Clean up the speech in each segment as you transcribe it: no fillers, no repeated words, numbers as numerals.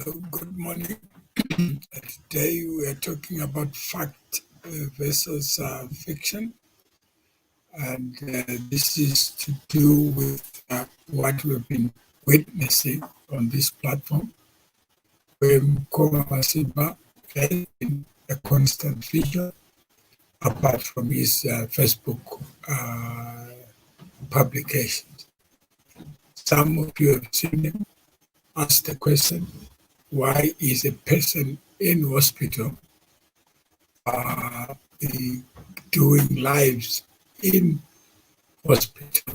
Good morning. Today we are talking about fact versus fiction, and this is to do with what we've been witnessing on this platform, where Mukoma Masimba has been a constant feature, apart from his Facebook publications. Some of you have seen him ask the question, why is a person in hospital doing lives in hospital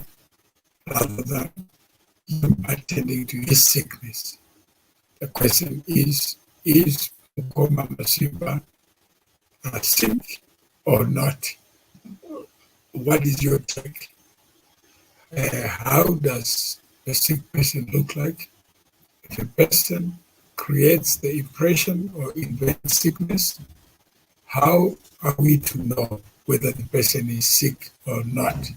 rather than attending to his sickness? The question is Mukoma Masimba sick or not? What is your take? How does a sick person look like? If a person creates the impression or invents sickness, how are we to know whether the person is sick or not?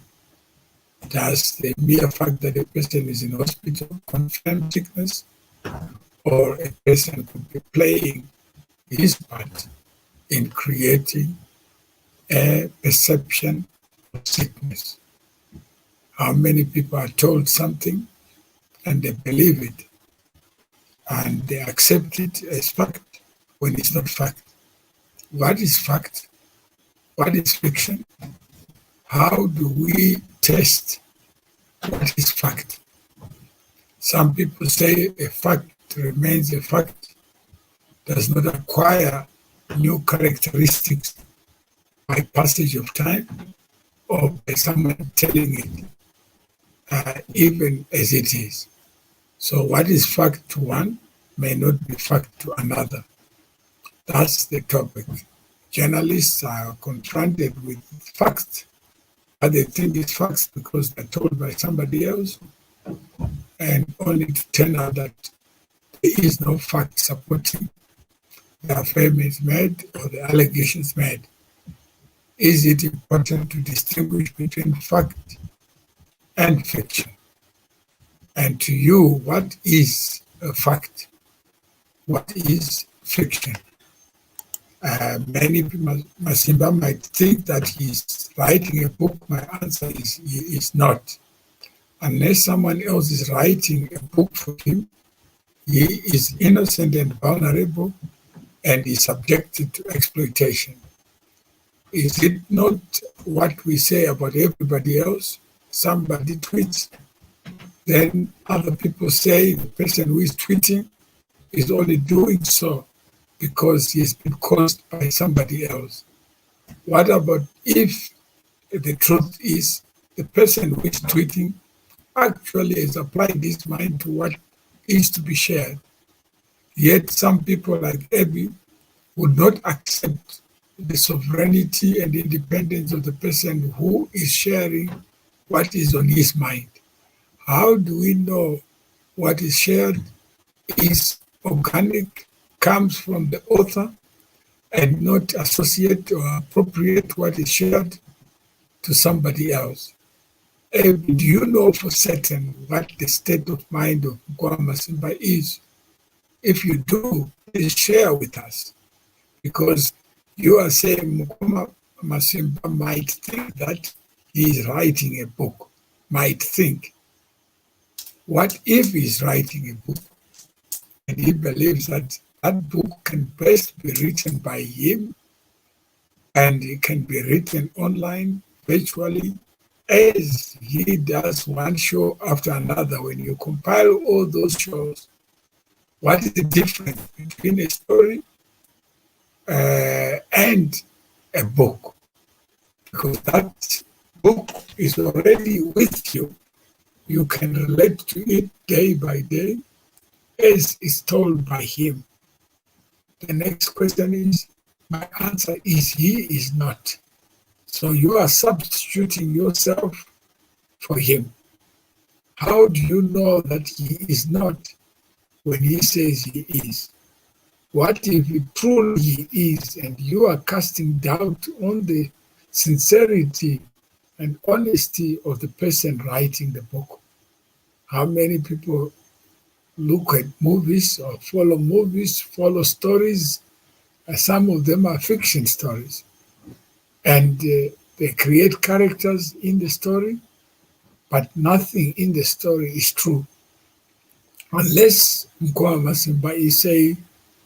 Does the mere fact that a person is in hospital confirm sickness, or a person could be playing his part in creating a perception of sickness? How many people are told something and they believe it and they accept it as fact when it's not fact? What is fact? What is fiction? How do we test what is fact? Some people say a fact remains a fact, does not acquire new characteristics by passage of time or by someone telling it, even as it is. So what is fact to one may not be fact to another. That's the topic. Journalists are confronted with facts, but they think it's facts because they're told by somebody else, and only to turn out that there is no fact supporting the affirmations made or the allegations made. Is it important to distinguish between fact and fiction? And to you, what is a fact? What is fiction? Many people, Masimba might think that he's writing a book. My answer is he is not. Unless someone else is writing a book for him, he is innocent and vulnerable and is subjected to exploitation. Is it not what we say about everybody else? Somebody tweets, then other people say the person who is tweeting is only doing so because he has been caused by somebody else. What about if the truth is the person who is tweeting actually has applied his mind to what is to be shared? Yet some people like Abby would not accept the sovereignty and independence of the person who is sharing what is on his mind. How do we know what is shared is organic, comes from the author, and not associate or appropriate what is shared to somebody else? Do you know for certain what the state of mind of Mukoma Masimba is? If you do, please share with us, because you are saying Mukoma Masimba might think that he is writing a book, might think. What if he's writing a book and he believes that that book can best be written by him and it can be written online, virtually, as he does one show after another? When you compile all those shows, what is the difference between a story and a book? Because that book is already with you. You can relate to it day by day as is told by him. The next question is, my answer is he is not. So you are substituting yourself for him. How do you know that he is not when he says he is? What if he truly he is and you are casting doubt on the sincerity and honesty of the person writing the book? How many people look at movies or follow stories. Some of them are fiction stories. And they create characters in the story, but nothing in the story is true. Unless Mukoma Masimba is saying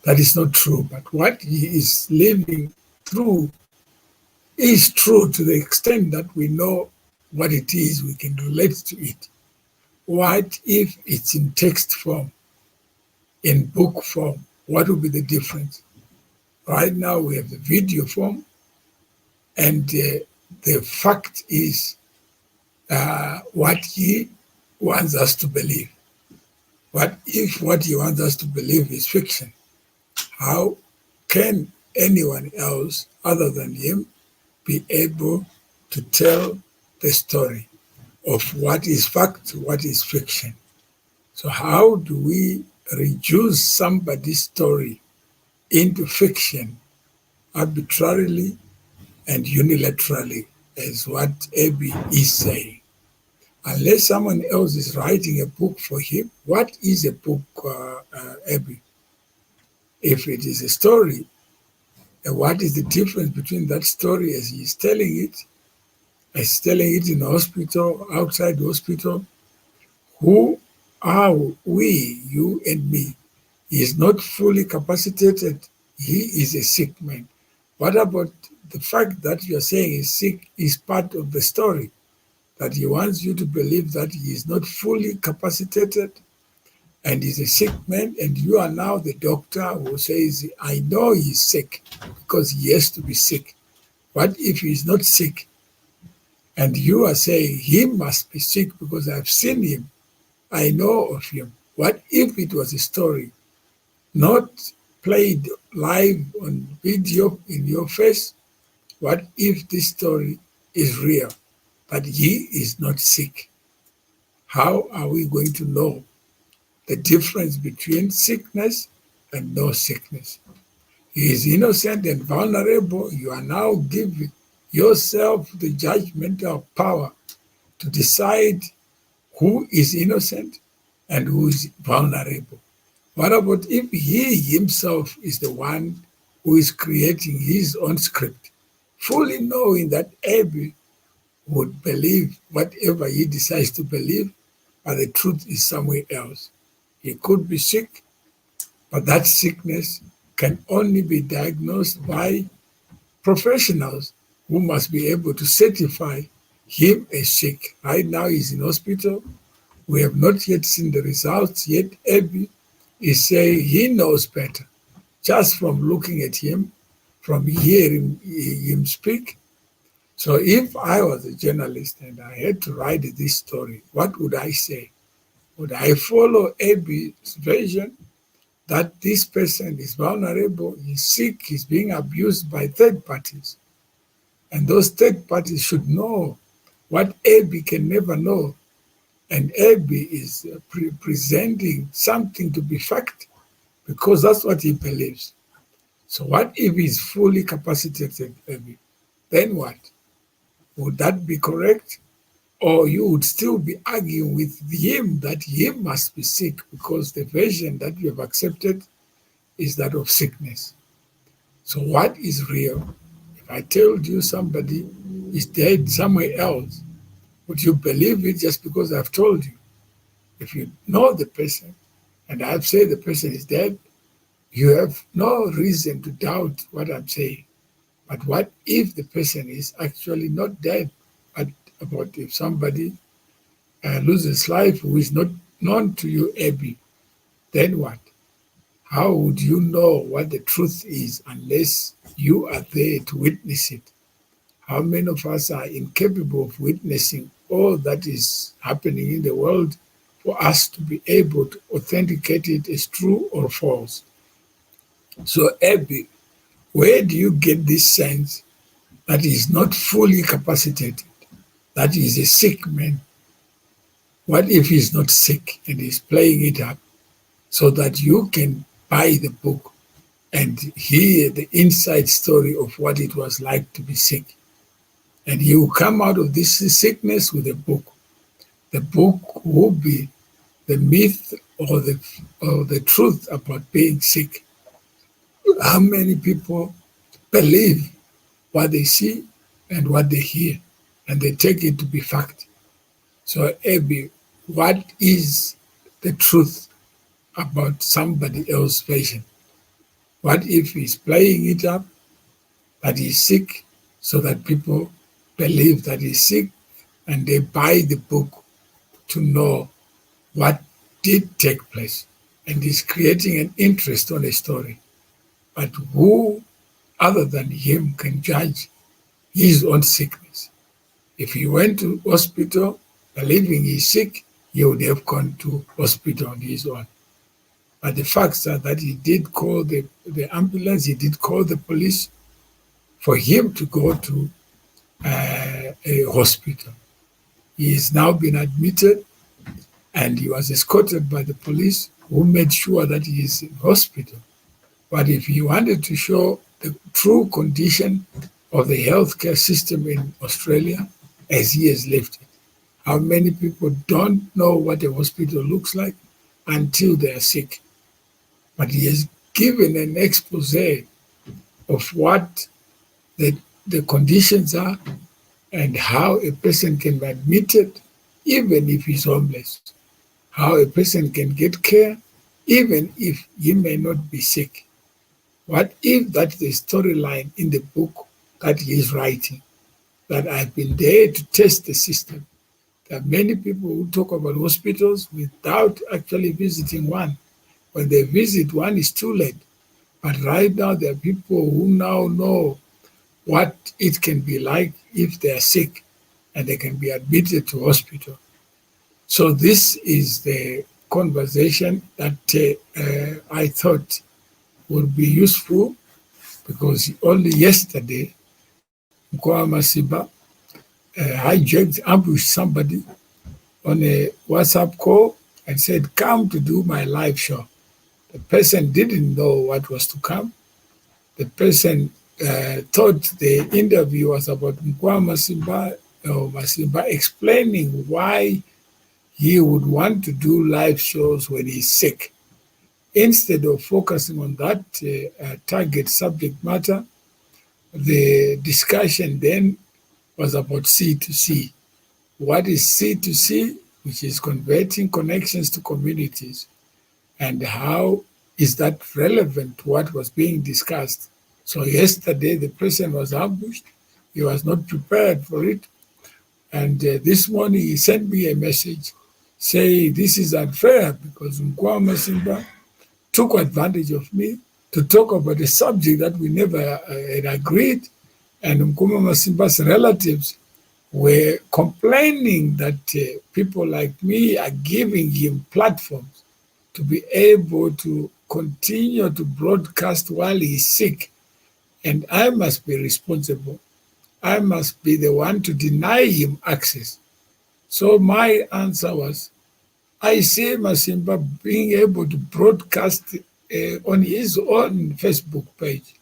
that is not true, but what he is living through is true to the extent that we know what it is, we can relate to it. What if it's in text form, in book form? What would be the difference? Right now we have the video form, and the fact is what he wants us to believe. What if what he wants us to believe is fiction? How can anyone else other than him be able to tell the story of what is fact, what is fiction? So how do we reduce somebody's story into fiction arbitrarily and unilaterally, as what Abby is saying? Unless someone else is writing a book for him, what is a book, Abby? If it is a story, what is the difference between that story as he's telling it, as telling it in the hospital, outside the hospital? Who are we, you and me? He is not fully capacitated. He is a sick man. What about the fact that you are saying he's sick is part of the story? That he wants you to believe that he is not fully capacitated and is a sick man, and you are now the doctor who says, I know he's sick because he has to be sick. What if he's not sick? And you are saying he must be sick because I've seen him, I know of him. What if it was a story, not played live on video in your face? What if this story is real, but he is not sick? How are we going to know the difference between sickness and no sickness? He is innocent and vulnerable. You are now giving yourself the judgmental power to decide who is innocent and who is vulnerable. What about if he himself is the one who is creating his own script, fully knowing that Abby would believe whatever he decides to believe, but the truth is somewhere else? He could be sick, but that sickness can only be diagnosed by professionals who must be able to certify him as sick. Right now he's in hospital. We have not yet seen the results, yet Abby is saying he knows better. Just from looking at him, from hearing him speak. So if I was a journalist and I had to write this story, what would I say? Would I follow Abby's version that this person is vulnerable, he's sick, he's being abused by third parties? And those third parties should know what Abby can never know. And Abby is presenting something to be fact because that's what he believes. So what if he's fully capacitated, Abby? Then what? Would that be correct? Or you would still be arguing with him that he must be sick because the version that you have accepted is that of sickness. So what is real? If I told you somebody is dead somewhere else, would you believe it just because I've told you? If you know the person and I've said the person is dead, you have no reason to doubt what I'm saying. But what if the person is actually not dead? But about if somebody loses life who is not known to you, Abby, then what? How would you know what the truth is unless you are there to witness it? How many of us are incapable of witnessing all that is happening in the world for us to be able to authenticate it as true or false? So, Abby, where do you get this sense that he is not fully capacitated, that he is a sick man? What if he's not sick and he's playing it up so that you can buy the book and hear the inside story of what it was like to be sick? And he will come out of this sickness with a book. The book will be the myth or the truth about being sick. How many people believe what they see and what they hear, and they take it to be fact? So, Abby, what is the truth about somebody else's version? What if he's playing it up that he's sick so that people believe that he's sick and they buy the book to know what did take place, and is creating an interest on a story? But who other than him can judge his own sickness? If he went to hospital believing he's sick, he would have gone to hospital on his own. But the facts are that he did call the ambulance, he did call the police for him to go to a hospital. He has now been admitted, and he was escorted by the police, who made sure that he is in hospital. But if he wanted to show the true condition of the healthcare system in Australia as he has left it, how many people don't know what a hospital looks like until they are sick? But he has given an expose of what the conditions are and how a person can be admitted even if he's homeless, how a person can get care even if he may not be sick. What if that's the storyline in the book that he is writing, that I've been there to test the system? There are many people who talk about hospitals without actually visiting one. When they visit one, it's too late. But right now, there are people who now know what it can be like if they are sick and they can be admitted to hospital. So this is the conversation that I thought would be useful, because only yesterday, Mukoma Masimba hijacked, ambushed somebody on a WhatsApp call and said, "Come to do my live show." The person didn't know what was to come. The person thought the interview was about Mukoma Masimba explaining why he would want to do live shows when he's sick. Instead of focusing on that target subject matter, the discussion then was about C2C. What is C2C, which is converting connections to communities, and how is that relevant to what was being discussed? So yesterday, the person was ambushed. He was not prepared for it. And this morning, he sent me a message saying, "This is unfair because Mukoma Masimba took advantage of me to talk about a subject that we never had agreed." And Mukoma Masimba's relatives were complaining that people like me are giving him platforms to be able to continue to broadcast while he's sick. And I must be responsible. I must be the one to deny him access. So my answer was, I see Masimba being able to broadcast on his own Facebook page,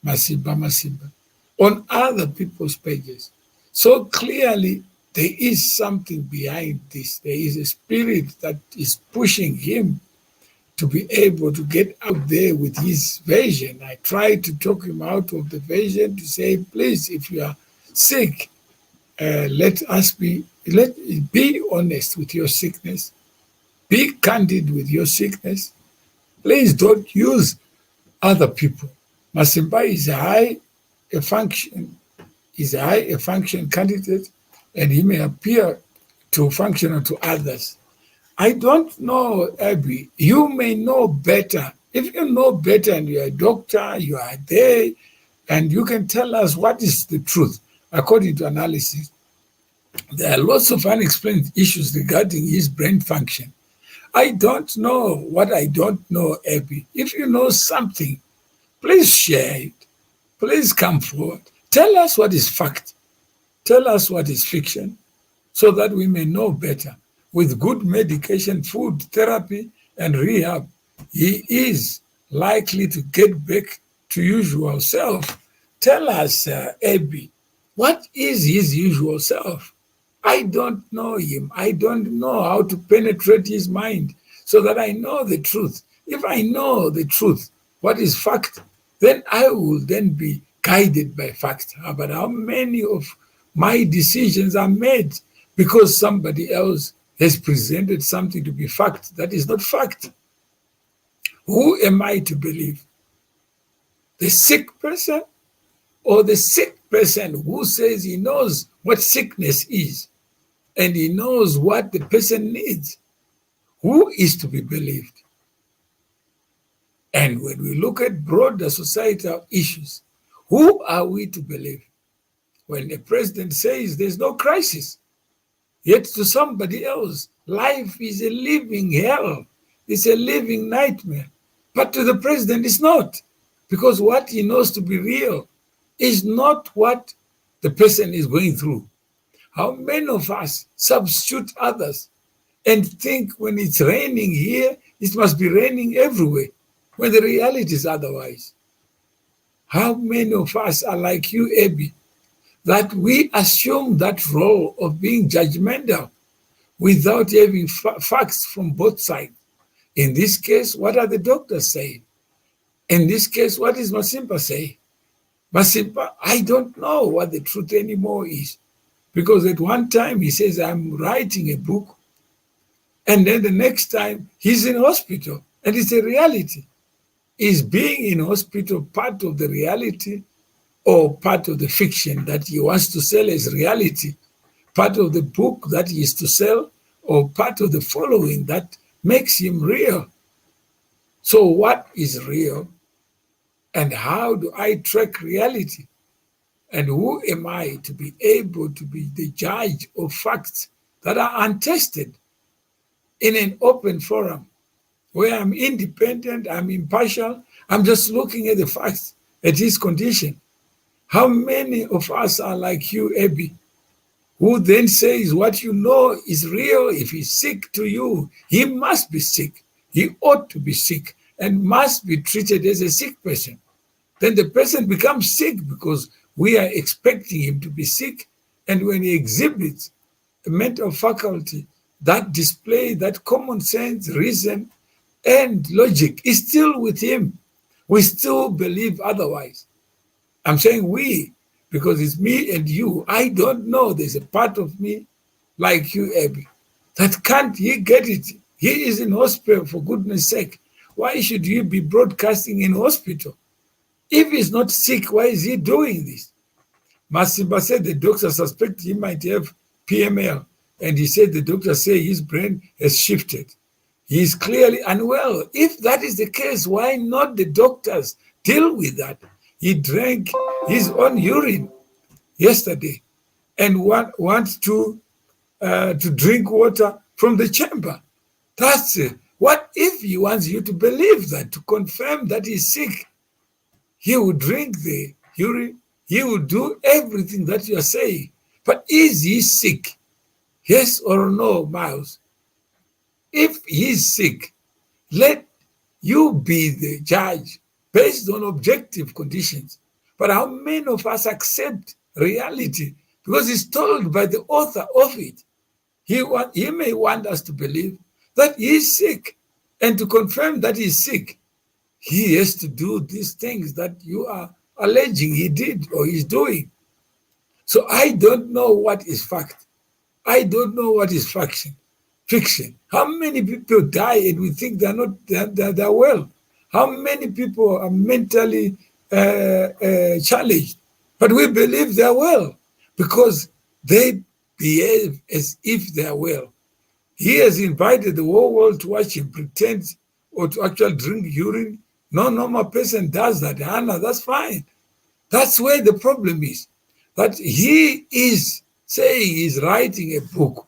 Masimba, on other people's pages. So clearly, there is something behind this. There is a spirit that is pushing him to be able to get out there with his version. I tried to talk him out of the version to say, please, if you are sick, let be honest with your sickness. Be candid with your sickness. Please don't use other people. Masimba is a function candidate, and he may appear to function to others. I don't know, Abby. You may know better. If you know better and you're a doctor, you are there, and you can tell us what is the truth according to analysis. There are lots of unexplained issues regarding his brain function. I don't know what I don't know, Abby. If you know something, please share it. Please come forward. Tell us what is fact. Tell us what is fiction, so that we may know better. With good medication, food, therapy, and rehab, he is likely to get back to usual self. Tell us, Abby, what is his usual self? I don't know him. I don't know how to penetrate his mind so that I know the truth. If I know the truth, what is fact, then I will then be guided by fact. But how many of my decisions are made because somebody else has presented something to be fact that is not fact? Who am I to believe? The sick person, or the sick person who says he knows what sickness is and he knows what the person needs? Who is to be believed? And when we look at broader societal issues, who are we to believe? When the president says there's no crisis, yet to somebody else, life is a living hell, it's a living nightmare. But to the president, it's not, because what he knows to be real is not what the person is going through. How many of us substitute others and think when it's raining here, it must be raining everywhere, when the reality is otherwise? How many of us are like you, Abby, that we assume that role of being judgmental without having facts from both sides? In this case, what are the doctors saying? In this case, what is Masimba saying? Masimba, I don't know what the truth anymore is, because at one time he says, I'm writing a book, and then the next time he's in hospital, and it's a reality. Is being in hospital part of the reality or part of the fiction that he wants to sell as reality? Part of the book that he is to sell, or part of the following that makes him real? So what is real, and how do I track reality? And who am I to be able to be the judge of facts that are untested in an open forum, where I'm independent, I'm impartial, I'm just looking at the facts, at his condition? How many of us are like you, Abby, who then says what you know is real? If he's sick to you, he must be sick. He ought to be sick and must be treated as a sick person. Then the person becomes sick because we are expecting him to be sick. And when he exhibits a mental faculty that display that common sense, reason, and logic is still with him, we still believe otherwise. I'm saying we, because it's me and you. I don't know. There's a part of me like you, Abby, that can't he get it. He is in hospital, for goodness sake. Why should you be broadcasting in hospital? If he's not sick, why is he doing this? Masimba said the doctor suspect he might have PML, and he said the doctor say his brain has shifted. He is clearly unwell. If that is the case, why not the doctors deal with that? He drank his own urine yesterday and wants to drink water from the chamber. That's it. What if he wants you to believe that, to confirm that he's sick? He will drink the urine. He will do everything that you are saying. But is he sick? Yes or no, Miles? If he's sick, let you be the judge based on objective conditions. But how many of us accept reality because it's told by the author of it? He may want us to believe that he is sick, and to confirm that he's sick, he has to do these things that you are alleging he did or he's doing. So I don't know what is fact. I don't know what is fiction. How many people die and we think they're well? How many people are mentally challenged, but we believe they're well because they behave as if they're well? He has invited the whole world to watch him pretend or to actually drink urine. No normal person does that, Hannah. That's fine. That's where the problem is. That he is saying he's writing a book.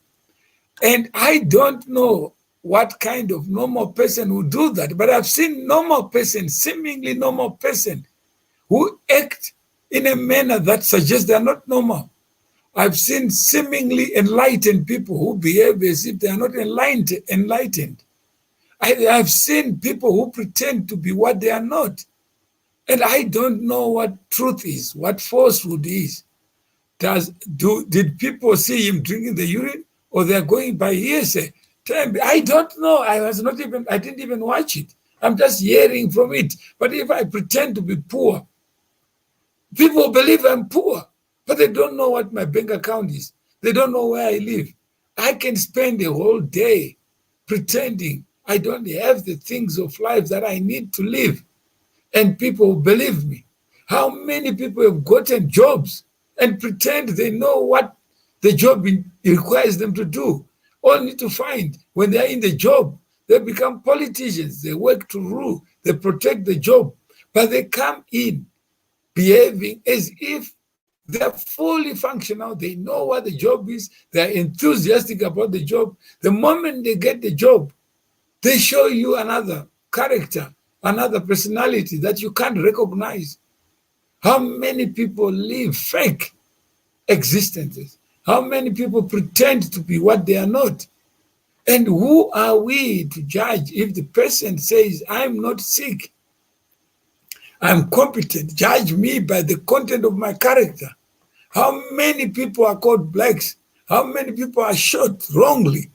And I don't know what kind of normal person would do that, but I've seen normal person, seemingly normal person, who act in a manner that suggests they're not normal. I've seen seemingly enlightened people who behave as if they are not enlightened. I've seen people who pretend to be what they are not. And I don't know what truth is, what falsehood is. Did people see him drinking the urine, or they're going by hearsay? I don't know. I didn't even watch it. I'm just hearing from it. But if I pretend to be poor, people believe I'm poor, but they don't know what my bank account is. They don't know where I live. I can spend a whole day pretending I don't have the things of life that I need to live, and people believe me. How many people have gotten jobs and pretend they know what the job requires them to do, only to find when they are in the job, they become politicians, they work to rule, they protect the job, but they come in behaving as if they are fully functional, they know what the job is, they are enthusiastic about the job. The moment they get the job, they show you another character, another personality that you can't recognize. How many people live fake existences? How many people pretend to be what they are not? And who are we to judge if the person says, I'm not sick, I'm competent, judge me by the content of my character? How many people are called blacks? How many people are shot wrongly?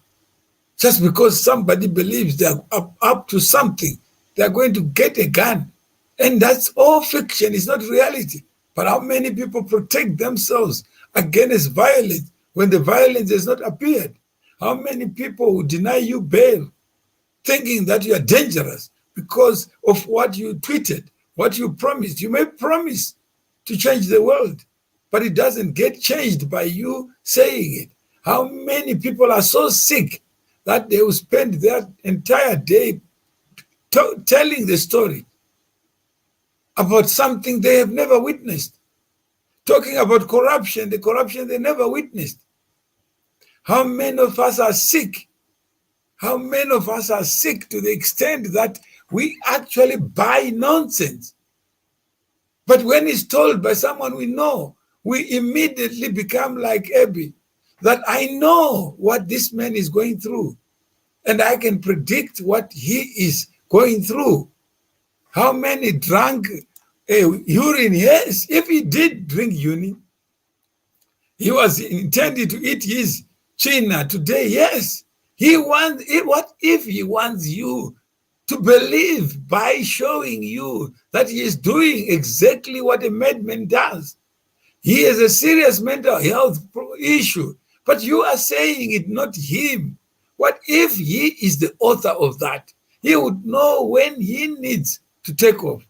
Just because somebody believes they're up to something, they're going to get a gun. And that's all fiction, it's not reality. But how many people protect themselves against violence when the violence has not appeared? How many people will deny you bail, thinking that you are dangerous because of what you tweeted, what you promised? You may promise to change the world, but it doesn't get changed by you saying it. How many people are so sick that they will spend their entire day telling the story about something they have never witnessed, talking about corruption, the corruption they never witnessed? How many of us are sick? How many of us are sick to the extent that we actually buy nonsense? But when it's told by someone we know, we immediately become like Abby, that I know what this man is going through, and I can predict what he is going through. How many drank urine? Yes, if he did drink urine, he was intended to eat his china today. Yes, what if he wants you to believe by showing you that he is doing exactly what a madman does? He has a serious mental health issue, but you are saying it, not him. What if he is the author of that? He would know when he needs to take off.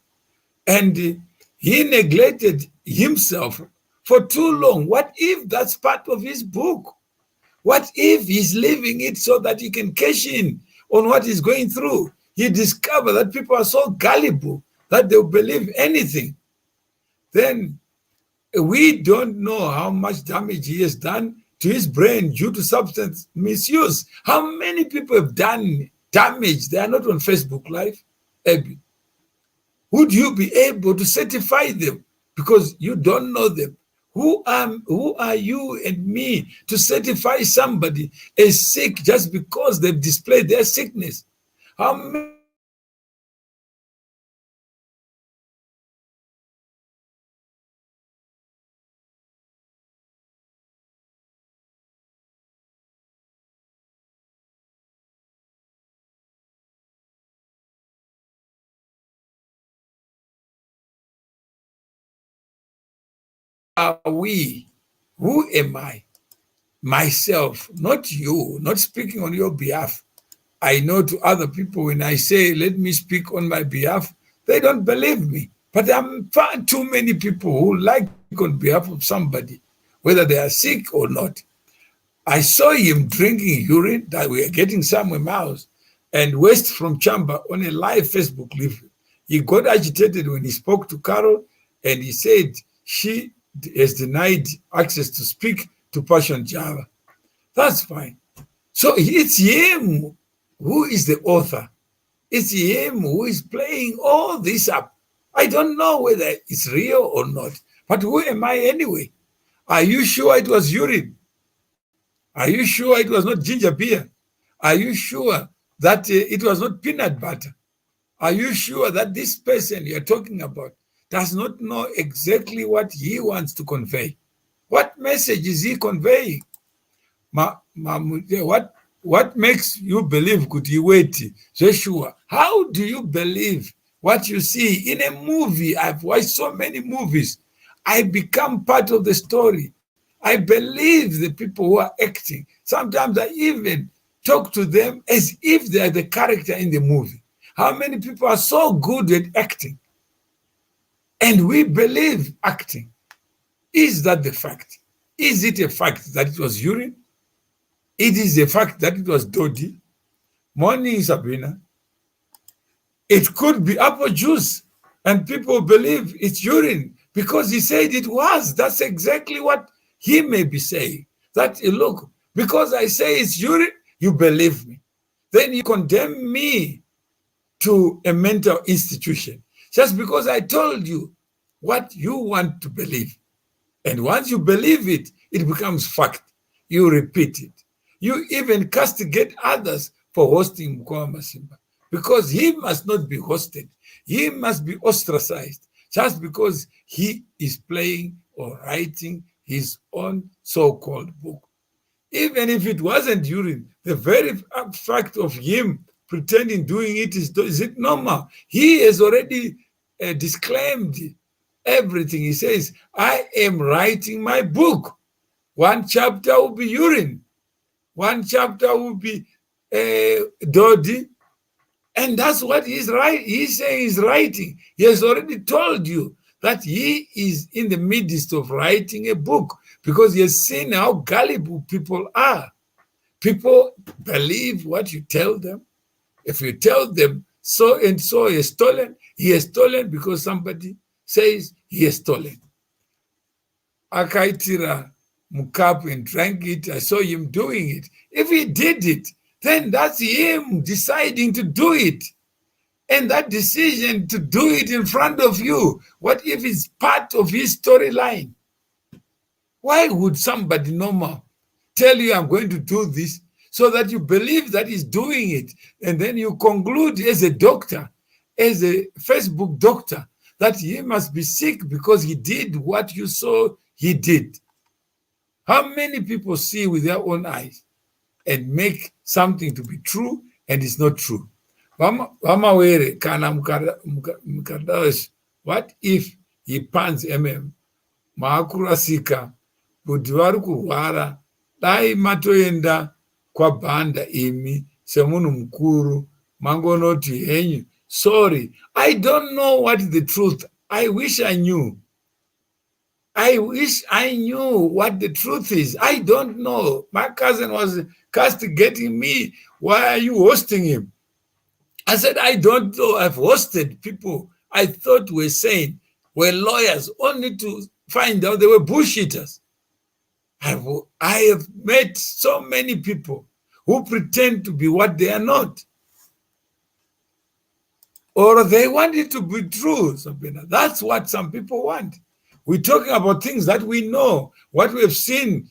And he neglected himself for too long. What if that's part of his book? What if he's leaving it so that he can cash in on what he's going through? He discovered that people are so gullible that they'll believe anything. Then we don't know how much damage he has done to his brain due to substance misuse. How many people have done damage? They are not on Facebook Live, Abby. Would you be able to certify them because you don't know them? Who are you and me to certify somebody as sick just because they've displayed their sickness? How many are we? Who am I? Myself, not you, not speaking on your behalf. I know to other people, when I say, let me speak on my behalf, they don't believe me. But there are far too many people who like on behalf of somebody, whether they are sick or not. I saw him drinking urine that we are getting somewhere mouse and West from Chamba on a live Facebook live. He got agitated when he spoke to Carol, and he said she has denied access to speak to Passion Java. That's fine. So it's him who is the author. It's him who is playing all this up. I don't know whether it's real or not. But who am I anyway? Are you sure it was urine? Are you sure it was not ginger beer? Are you sure that it was not peanut butter? Are you sure that this person you're talking about does not know exactly what he wants to convey? What message is he conveying? What what makes you believe kuti wait, Joshua? How do you believe what you see in a movie? I've watched so many movies. I become part of the story. I believe the people who are acting. Sometimes I even talk to them as if they are the character in the movie. How many people are so good at acting? And we believe acting. Is that the fact? Is it a fact that it was urine? It is a fact that it was Dodi. Morning, Sabrina. It could be apple juice, and people believe it's urine because he said it was. That's exactly what he may be saying. That, look, because I say it's urine, you believe me. Then you condemn me to a mental institution just because I told you what you want to believe. And once you believe it, it becomes fact. You repeat it. You even castigate others for hosting Mukoma Masimba because he must not be hosted. He must be ostracized just because he is playing or writing his own so-called book. Even if it wasn't urine, the very fact of him pretending doing it is it normal? He has already disclaimed everything. He says, I am writing my book. One chapter will be urine. One chapter will be Dodi. And that's what he's saying he's writing. He has already told you that he is in the midst of writing a book because he has seen how gullible people are. People believe what you tell them. If you tell them so and so he has stolen because somebody says he has stolen. Akaitira Mukapu and drank it. I saw him doing it. If he did it, then that's him deciding to do it. And that decision to do it in front of you, what if it's part of his storyline? Why would somebody normal tell you I'm going to do this so that you believe that he's doing it? And then you conclude as a doctor, as a Facebook doctor, that he must be sick because he did what you saw he did. How many people see with their own eyes and make something to be true and it's not true? What if he pans maakurasika kuti vari kurwara dai matoenda kwabhanda imi semunhu mukuru mangonoti henyu sorry, I don't know what is the truth. I wish I knew. I wish I knew what the truth is. I don't know. My cousin was castigating me. Why are you hosting him? I said, I don't know. I've hosted people I thought were sane, were lawyers, only to find out they were bullshitters. I have met so many people who pretend to be what they are not. Or they want it to be true, Sabina. That's what some people want. We're talking about things that we know, what we have seen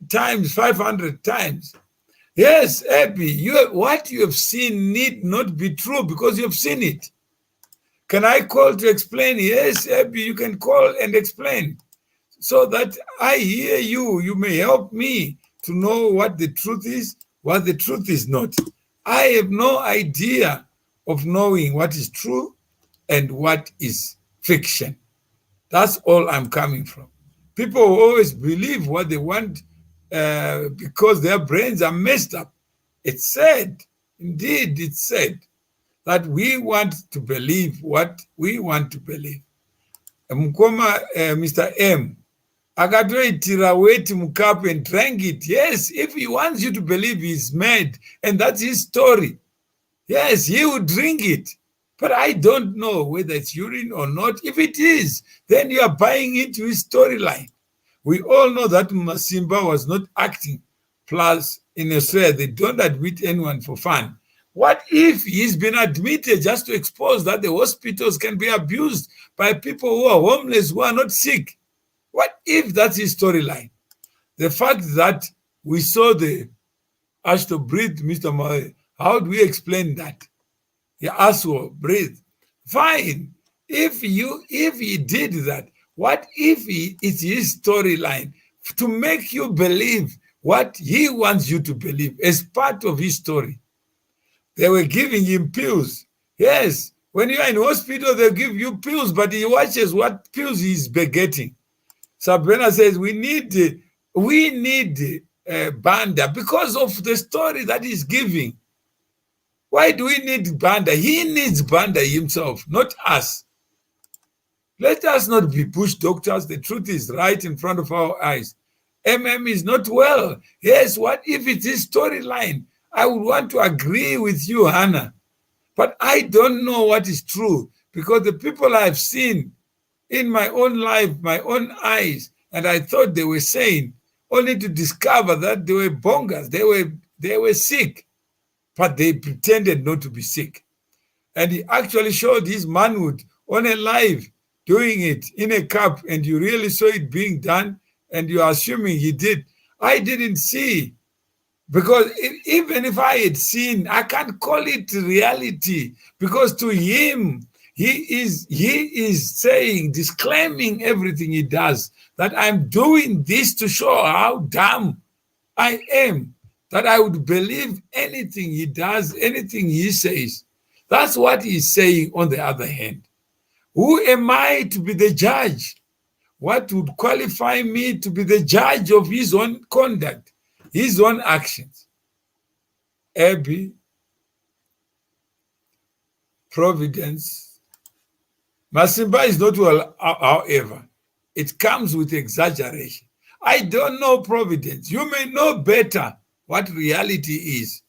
times 500 times. Yes, Abby, what you have seen need not be true because you have seen it. Can I call to explain? Yes, Abby, you can call and explain so that I hear you. You may help me to know what the truth is, what the truth is not. I have no idea of knowing what is true and what is fiction. That's all I'm coming from. People always believe what they want because their brains are messed up. It's said, indeed, it's said that we want to believe what we want to believe. Mukoma, Mr. M, akatoitira weti mukapu and drank it. Yes, if he wants you to believe he's mad, and that's his story, yes, he would drink it. But I don't know whether it's urine or not. If it is, then you are buying into his storyline. We all know that Masimba was not acting. Plus, in Australia, they don't admit anyone for fun. What if he's been admitted just to expose that the hospitals can be abused by people who are homeless, who are not sick? What if that's his storyline? The fact that we saw the Ashto breathe, Mr. Moe, how do we explain that? He asked for breathe. Fine. If he did that, what if it's his storyline to make you believe what he wants you to believe as part of his story. They were giving him pills. Yes, when you are in hospital, they give you pills, but he watches what pills he's getting. Sabrina says, we need Banda because of the story that he's giving. Why do we need Banda? He needs Banda himself, not us. Let us not be bush doctors. The truth is right in front of our eyes. Is not well. Yes, what if it's his storyline? I would want to agree with you, Hannah. But I don't know what is true because the people I've seen in my own life, my own eyes, and I thought they were sane, only to discover that they were bongers. They were sick, but they pretended not to be sick. And he actually showed his manhood on a live, doing it in a cup, and you really saw it being done, and you're assuming he did. I didn't see, because even if I had seen, I can't call it reality, because to him, he is saying, disclaiming everything he does, that I'm doing this to show how dumb I am, that I would believe anything he does, anything he says. That's what he's saying on the other hand. Who am I to be the judge? What would qualify me to be the judge of his own conduct, his own actions? Abby, Providence. Masimba is not well, however. It comes with exaggeration. I don't know Providence. You may know better what reality is.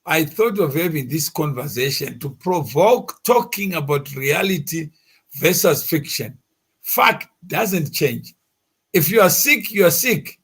I thought of having this conversation to provoke talking about reality versus fiction. Fact doesn't change. If you are sick, you are sick.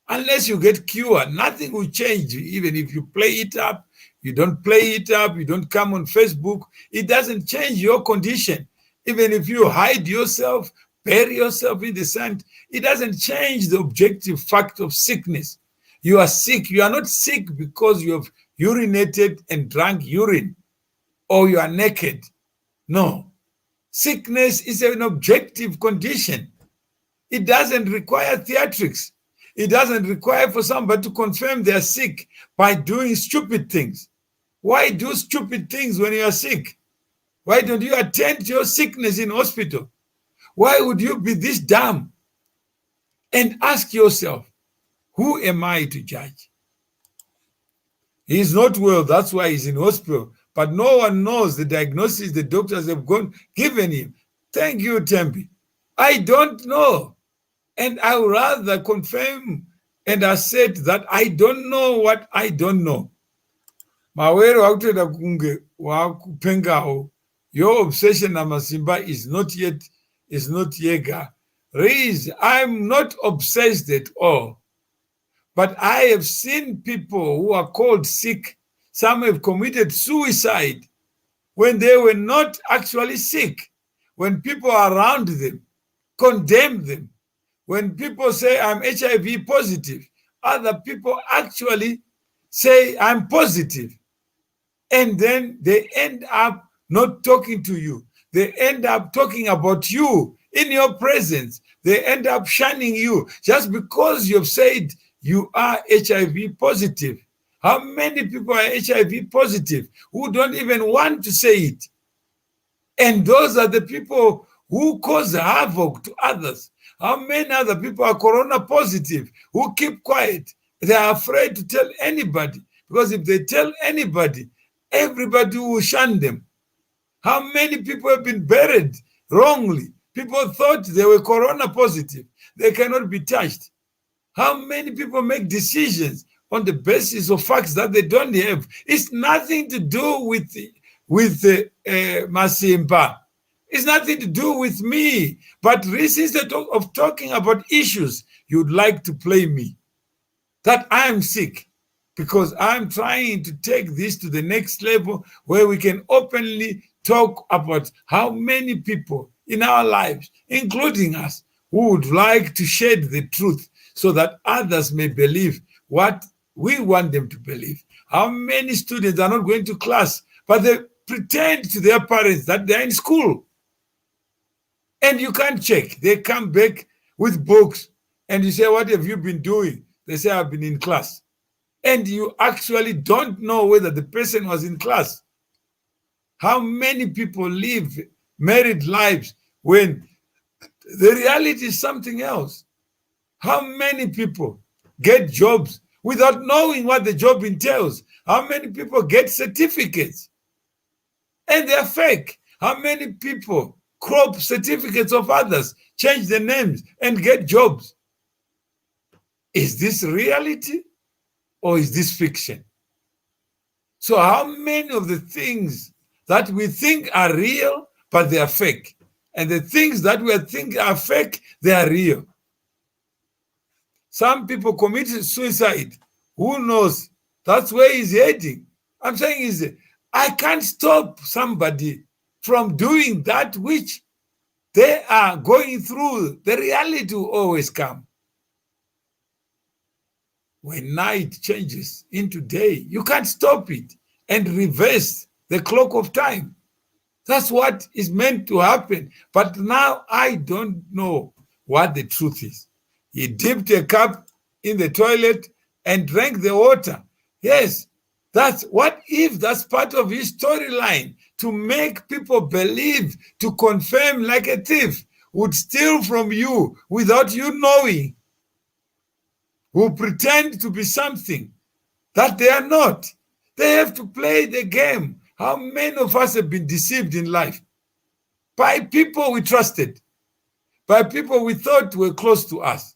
Unless you get cured, nothing will change. Even if you play it up, you don't play it up, you don't come on Facebook, it doesn't change your condition. Even if you hide yourself, bury yourself in the sand, it doesn't change the objective fact of sickness. You are sick. You are not sick because you have urinated and drank urine, or you are naked. No. Sickness is an objective condition. It doesn't require theatrics. It doesn't require for somebody to confirm they're sick by doing stupid things. Why do stupid things when you are sick? Why don't you attend to your sickness in hospital? Why would you be this dumb? And ask yourself, who am I to judge? He's not well, that's why he's in hospital. But no one knows the diagnosis the doctors have given him. Thank you, Tembi. I don't know. And I would rather confirm and assert that I don't know what I don't know. Mawere wakutenda kunge wakupengawo. Your obsession na Masimba is not yega. Reese, I'm not obsessed at all. But I have seen people who are called sick. Some have committed suicide when they were not actually sick. When people around them condemn them. When people say, I'm HIV positive, other people actually say, I'm positive. And then they end up not talking to you. They end up talking about you in your presence. They end up shunning you just because you've said you are HIV positive. How many people are HIV positive who don't even want to say it? And those are the people who cause havoc to others. How many other people are corona positive who keep quiet? They are afraid to tell anybody, because if they tell anybody, everybody will shun them. How many people have been buried wrongly? People thought they were corona positive. They cannot be touched. How many people make decisions on the basis of facts that they don't have? It's nothing to do with Masimba. It's nothing to do with me. But instead of talking about issues, you'd like to play me. That I am sick, because I'm trying to take this to the next level where we can openly talk about how many people in our lives, including us, who would like to shed the truth so that others may believe what we want them to believe. How many students are not going to class, but they pretend to their parents that they're in school. And you can't check. They come back with books and you say, what have you been doing? they say I've been in class. And you actually don't know whether the person was in class. How many people live married lives when the reality is something else? How many people get jobs without knowing what the job entails? How many people get certificates and they're fake? How many people crop certificates of others, change the names, and get jobs? Is this reality or is this fiction? So how many of the things that we think are real, but they are fake? And the things that we think are fake, they are real. Some people commit suicide. Who knows? That's where he's heading. I'm saying is, I can't stop somebody from doing that which they are going through. The reality will always come. When night changes into day, you can't stop it and reverse the clock of time. That's what is meant to happen. But now I don't know what the truth is. He dipped a cup in the toilet and drank the water. Yes, that's what if that's part of his storyline, to make people believe, to confirm, like a thief would steal from you without you knowing, who pretend to be something that they are not. They have to play the game. How many of us have been deceived in life? By people we trusted, by people we thought were close to us.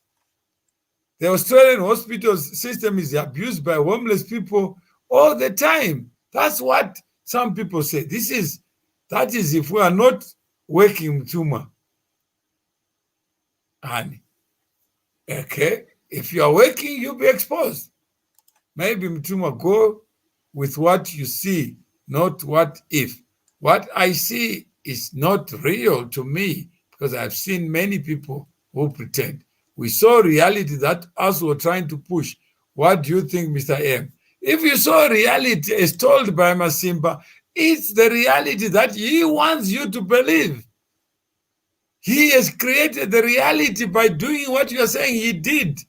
The Australian hospital system is abused by homeless people all the time. That's what some people say. That is if we are not working Mukoma. And okay, if you are working, you'll be exposed. Maybe Mukoma, go with what you see, not what if. What I see is not real to me because I've seen many people who pretend. We saw reality that us were trying to push. What do you think, Mr. M? If you saw reality as told by Masimba, it's the reality that he wants you to believe. He has created the reality by doing what you are saying he did.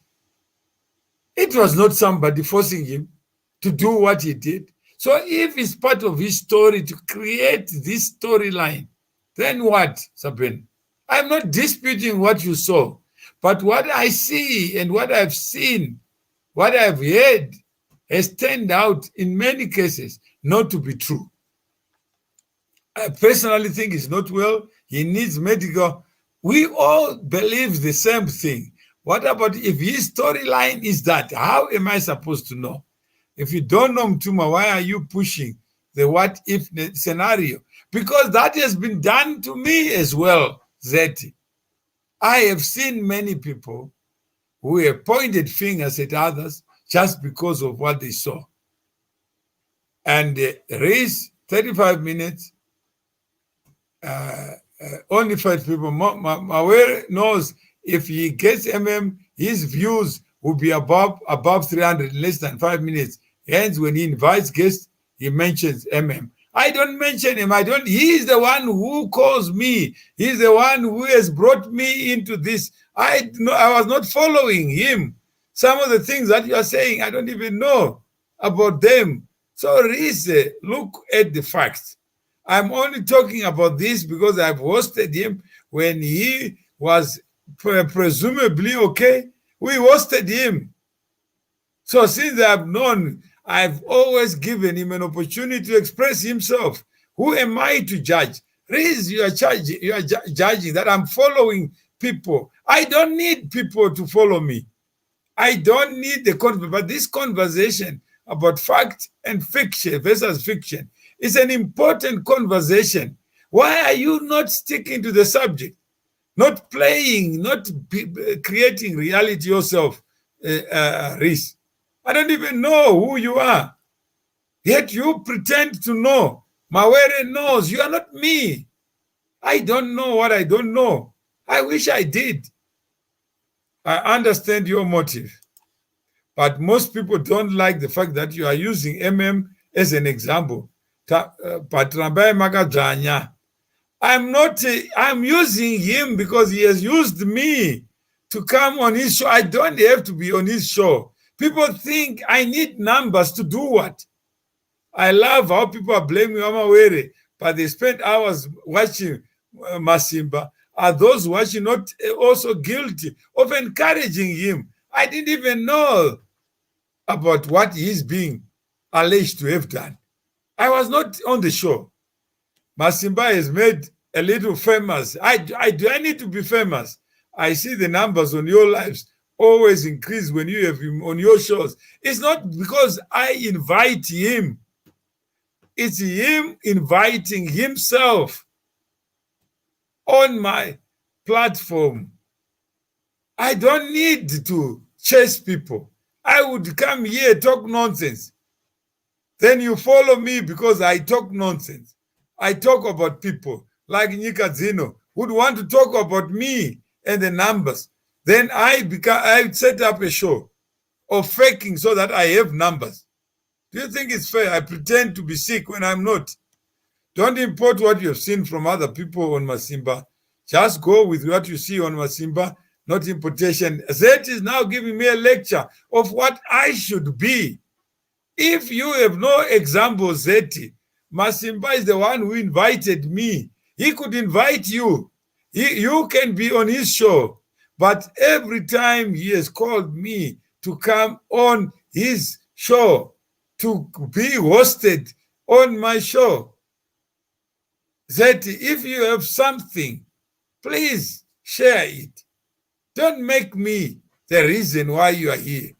It was not somebody forcing him to do what he did. So if it's part of his story to create this storyline, then what, Sabine? I'm not disputing what you saw, but what I see and what I've seen, what I've heard, has turned out in many cases not to be true. I personally think he's not well. He needs medical. We all believe the same thing. What about if his storyline is that? How am I supposed to know? If you don't know Mukoma, why are you pushing the what if scenario? Because that has been done to me as well, Zeti. I have seen many people who have pointed fingers at others just because of what they saw. And race 35 minutes, only 5 people. Mawere knows if he gets his views will be above 300 in less than 5 minutes. Hence, when he invites guests, he mentions I don't mention him. He is the one who calls me. He's the one who has brought me into this. I was not following him. Some of the things that you are saying, I don't even know about them. So, Reese, look at the facts. I'm only talking about this because I've hosted him when he was presumably okay. We hosted him. So since I've known, I've always given him an opportunity to express himself. Who am I to judge? Reese, you are judging that I'm following people. I don't need people to follow me. I don't need the conversation. But this conversation about fact and fiction versus fiction is an important conversation. Why are you not sticking to the subject? Not playing, not creating reality yourself, Reese. I don't even know who you are. Yet you pretend to know. Mawere knows. You are not me. I don't know what I don't know. I wish I did. I understand your motive. But most people don't like the fact that you are using as an example. I'm using him because he has used me to come on his show. I don't have to be on his show. People think I need numbers to do what? I love how people are blaming Amawere, but they spend hours watching Masimba. Are those watching not also guilty of encouraging him? I didn't even know about what he's being alleged to have done. I was not on the show. Masimba is made a little famous. Do I need to be famous? I see the numbers on your lives always increase when you have him on your shows. It's not because I invite him. It's him inviting himself on my platform. I don't need to chase people. I would come here, talk nonsense. Then you follow me because I talk nonsense. I talk about people like Nika Zino would want to talk about me and the numbers. Then I set up a show of faking so that I have numbers. Do you think it's fair? I pretend to be sick when I'm not. Don't import what you have seen from other people on Masimba. Just go with what you see on Masimba, not importation. Zet is now giving me a lecture of what I should be. If you have no example, Zeti, Masimba is the one who invited me. He could invite you. You can be on his show. But every time he has called me to come on his show, to be hosted on my show, Zeti, if you have something, please share it. Don't make me the reason why you are here.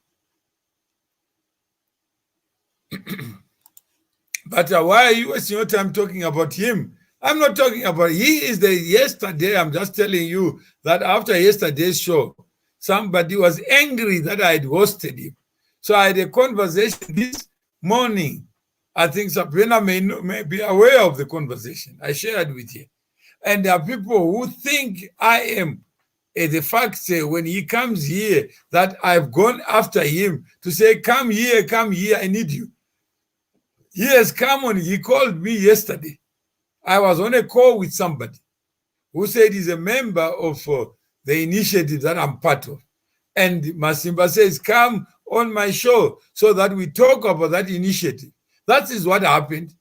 But why are you wasting your time talking about him? I'm not talking about, he is the yesterday. I'm just telling you that after yesterday's show, somebody was angry that I had hosted him. So I had a conversation this morning. I think Sabrina may be aware of the conversation I shared with you. And there are people who think I am the fact when he comes here that I've gone after him to say, come here, I need you. He has come on, he called me yesterday. I was on a call with somebody who said he's a member of the initiative that I'm part of. And Masimba says, come on my show so that we talk about that initiative. That is what happened.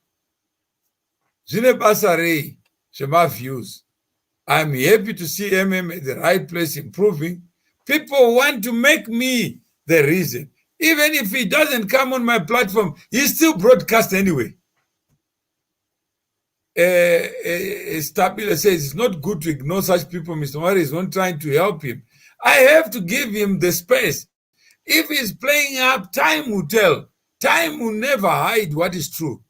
Zine Basare, Shema views. I'm happy to see MM at the right place improving. People want to make me the reason. Even if he doesn't come on my platform, he still broadcast anyway. Stabila says it's not good to ignore such people. Mr. Mari is not trying to help him. I have to give him the space. If he's playing up, time will tell. Time will never hide what is true.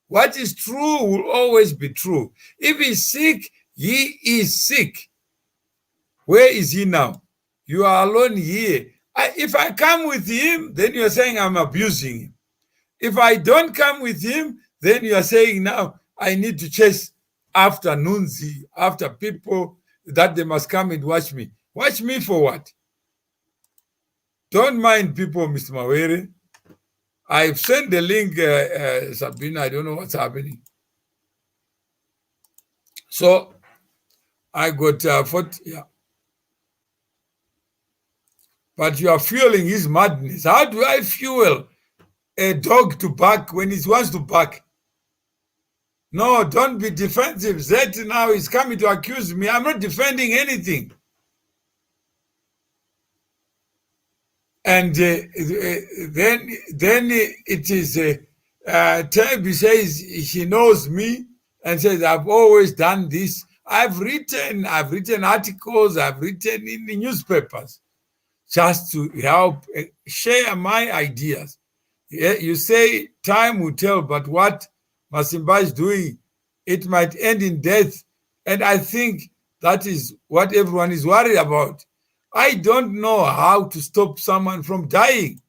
What is true will always be true. If he's sick, he is sick. Where is he now? You are alone here. If I come with him, then you're saying I'm abusing him. If I don't come with him, then you are saying now I need to chase after Nunzi, after people that they must come and watch me. Watch me for what? Don't mind people, Mr. Mawere. I've sent the link, Sabrina. I don't know what's happening. So I got 40, yeah. But you are fueling his madness. How do I fuel a dog to bark when he wants to bark? No, don't be defensive. Zet now is coming to accuse me. I'm not defending anything. And then it is, Tebi says she knows me and says, I've always done this. I've written articles, I've written in the newspapers just to help share my ideas. You say time will tell, but what Masimba is doing, it might end in death. And I think that is what everyone is worried about. I don't know how to stop someone from dying.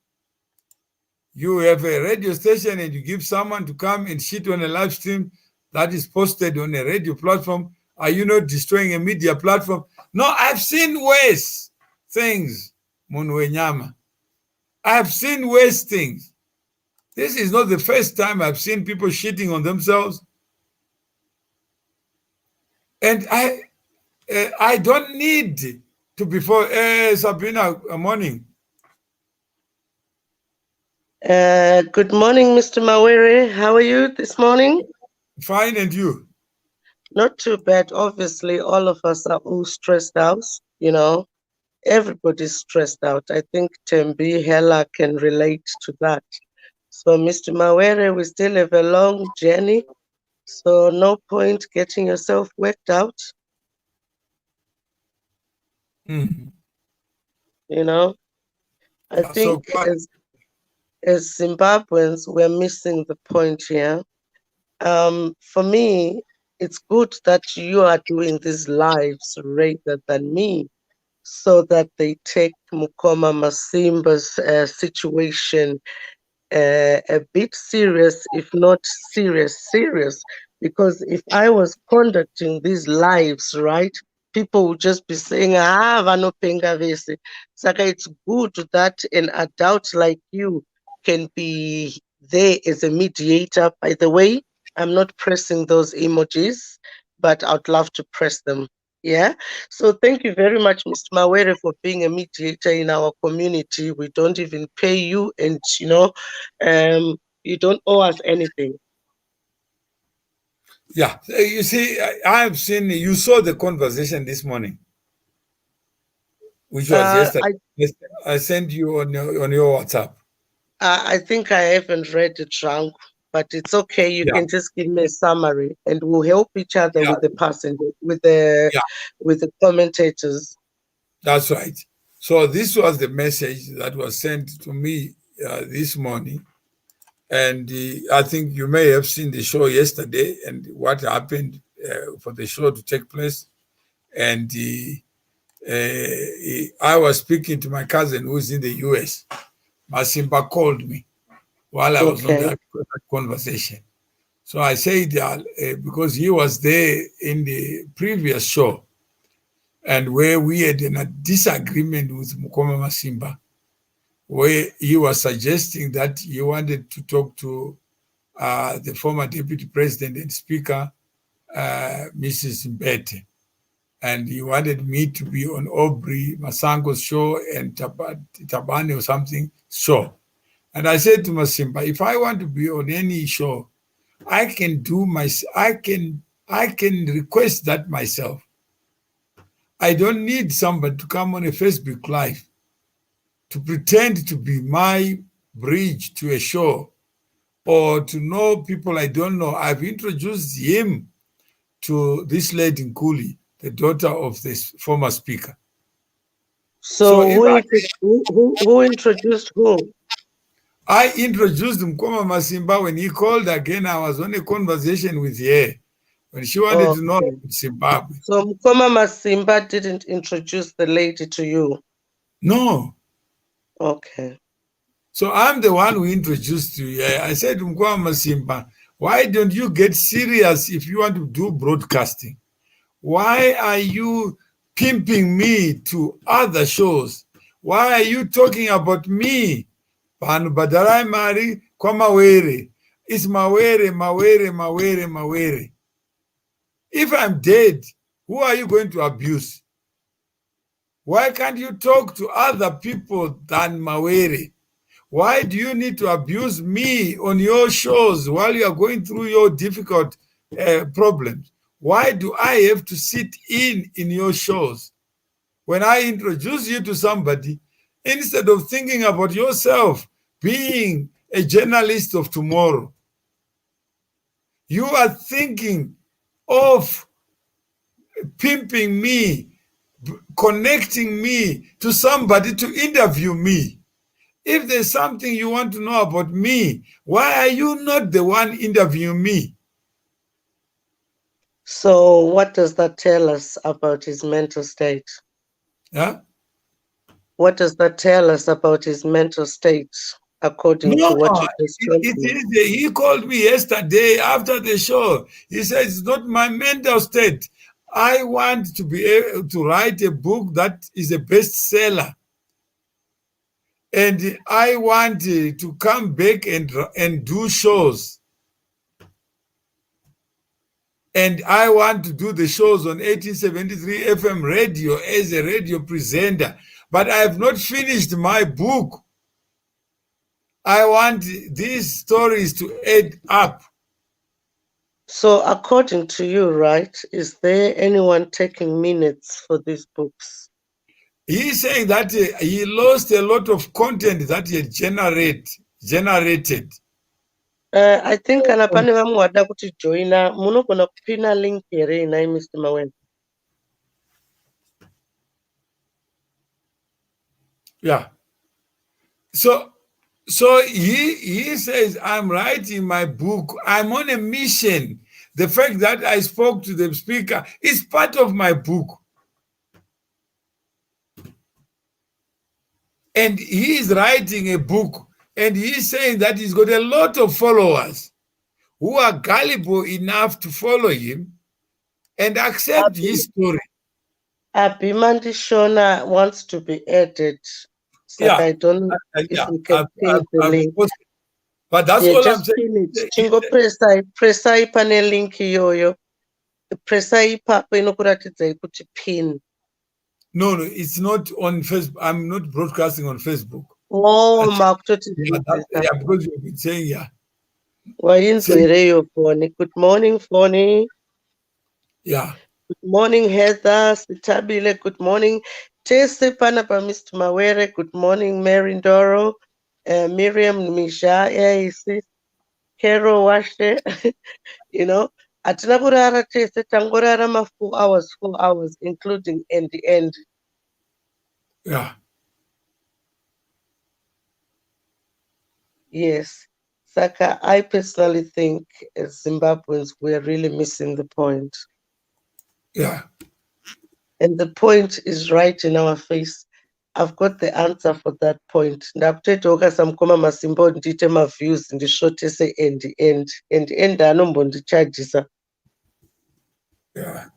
You have a radio station and you give someone to come and shit on a live stream that is posted on a radio platform. Are you not destroying a media platform? No, I've seen worse things, Munwenyama. I've seen worse things. This is not the first time I've seen people shitting on themselves. And I don't need to be for Sabrina, morning. Good morning, Mr. Mawere. How are you this morning? Fine, and you? Not too bad. Obviously, all of us are all stressed out. You know, everybody's stressed out. I think Tembi Hella can relate to that. So, Mr. Mawere, we still have a long journey. So, no point getting yourself worked out. Mm. You know, I Yeah, so think as Zimbabweans, we're missing the point here. For me, it's good that you are doing these lives rather than me, so that they take Mukoma Masimba's situation a bit serious, if not serious. Because if I was conducting these lives, right, people would just be saying, vanopenga vese. Saka, it's good that an adult like you can be there as a mediator. By the way, I'm not pressing those emojis, but I'd love to press them. Yeah. So thank you very much, Mr. Mawere, for being a mediator in our community. We don't even pay you, and you don't owe us anything. yeah, you see, I have seen you saw the conversation this morning, which was Uh, yesterday. I Yes, I sent you on your WhatsApp. I think I haven't read it, Rank, but it's okay. You Yeah, can just give me a summary, and we'll help each other yeah, with the passenger, with yeah. the commentators. That's right. So this was the message that was sent to me this morning, and I think you may have seen the show yesterday and what happened for the show to take place. And I was speaking to my cousin who's in the US. Masimba called me while I was not Okay. having that conversation. So I said, because he was there in the previous show and where we had a disagreement with Mukoma Masimba, where he was suggesting that he wanted to talk to the former deputy president and speaker, Mrs. Mbete. And he wanted me to be on Aubrey Masango's show and Tabane or something show. And I said to Masimba, if I want to be on any show, I can do my I can request that myself. I don't need somebody to come on a Facebook Live to pretend to be my bridge to a show or to know people I don't know. I've introduced him to this lady Nkuli, the daughter of this former speaker. So So if who introduced who? I introduced Mukoma Masimba when he called again, I was on a conversation with her when she wanted to know Okay. about Zimbabwe. So Mukoma Masimba didn't introduce the lady to you. No. Okay. So I'm the one who introduced you. I said, Mukoma Masimba, why don't you get serious if you want to do broadcasting? Why are you pimping me to other shows? Why are you talking about me? Panu badarai mari kwa mawere. It's mawere. If I'm dead, who are you going to abuse? Why can't you talk to other people than Mawere? Why do you need to abuse me on your shows while you are going through your difficult problems? Why do I have to sit in your shows? When I introduce you to somebody, instead of thinking about yourself being a journalist of tomorrow, you are thinking of pimping me, connecting me to somebody to interview me. If there's something you want to know about me, why are you not the one interviewing me? So what does that tell us about his mental state? Yeah? What does that tell us about his mental state, according to No, what you just told it me? is. He called me yesterday after the show. He said, it's not my mental state. I want to be able to write a book that is a bestseller. And I want to come back and do shows. And I want to do the shows on 1873 FM radio as a radio presenter. But I have not finished my book. I want these stories to add up. So, according to you, right, is there anyone taking minutes for these books? He's saying that he lost a lot of content that he had generated. I think kana pane vamwe wada kuti joina munogona kupina link here nai Mr. Mawen. Yeah. So he says, I'm writing my book. I'm on a mission. The fact that I spoke to the speaker is part of my book. And he is writing a book, and he's saying that he's got a lot of followers who are gullible enough to follow him and accept his story. Abimandi Shona wants to be added. So Yeah. I don't know if we can pin the link. But that's all I'm just saying. pin it. Chingo presai pane link iyoyo. Presai ipapo inokuratidza kuti pin. No, it's not on Facebook. I'm not broadcasting on Facebook. Oh, yeah, because you've been saying, yeah. Good morning, Phony. Yeah. Good morning, Heather, Sitabile. Good morning, Tese Panapa, Mr. Mawere. Good morning, Mary Ndoro, Miriam Misha, Kero Washe. You know, atina kurara tese tangorara ma 4 hours, including in the end. Yeah. Yes. Saka, I personally think as Zimbabweans, we're really missing the point. Yeah. And the point is right in our face. I've got the answer for that point. Ndakutetoka Mukoma Masimba ndite ma views ndishotese end anombondichajisa. Yeah.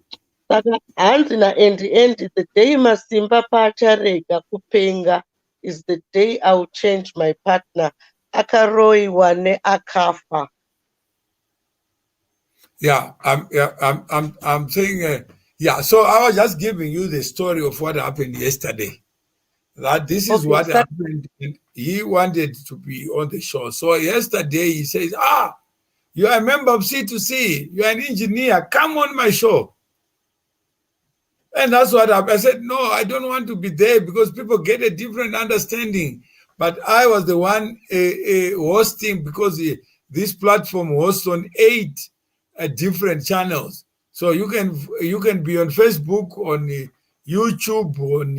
Saka hanzi end the day Masimba paacharega kupenga is the day I will change my partner. Akaroiwa neakafa. Yeah, I'm saying, yeah. So I was just giving you the story of what happened yesterday. That this is what happened. He wanted to be on the show. So yesterday he says, you are a member of C2C. You are an engineer. Come on my show. And that's what I said, no, I don't want to be there because people get a different understanding. But I was the one hosting because this platform hosts on 8 different channels. So you can be on Facebook, on YouTube, on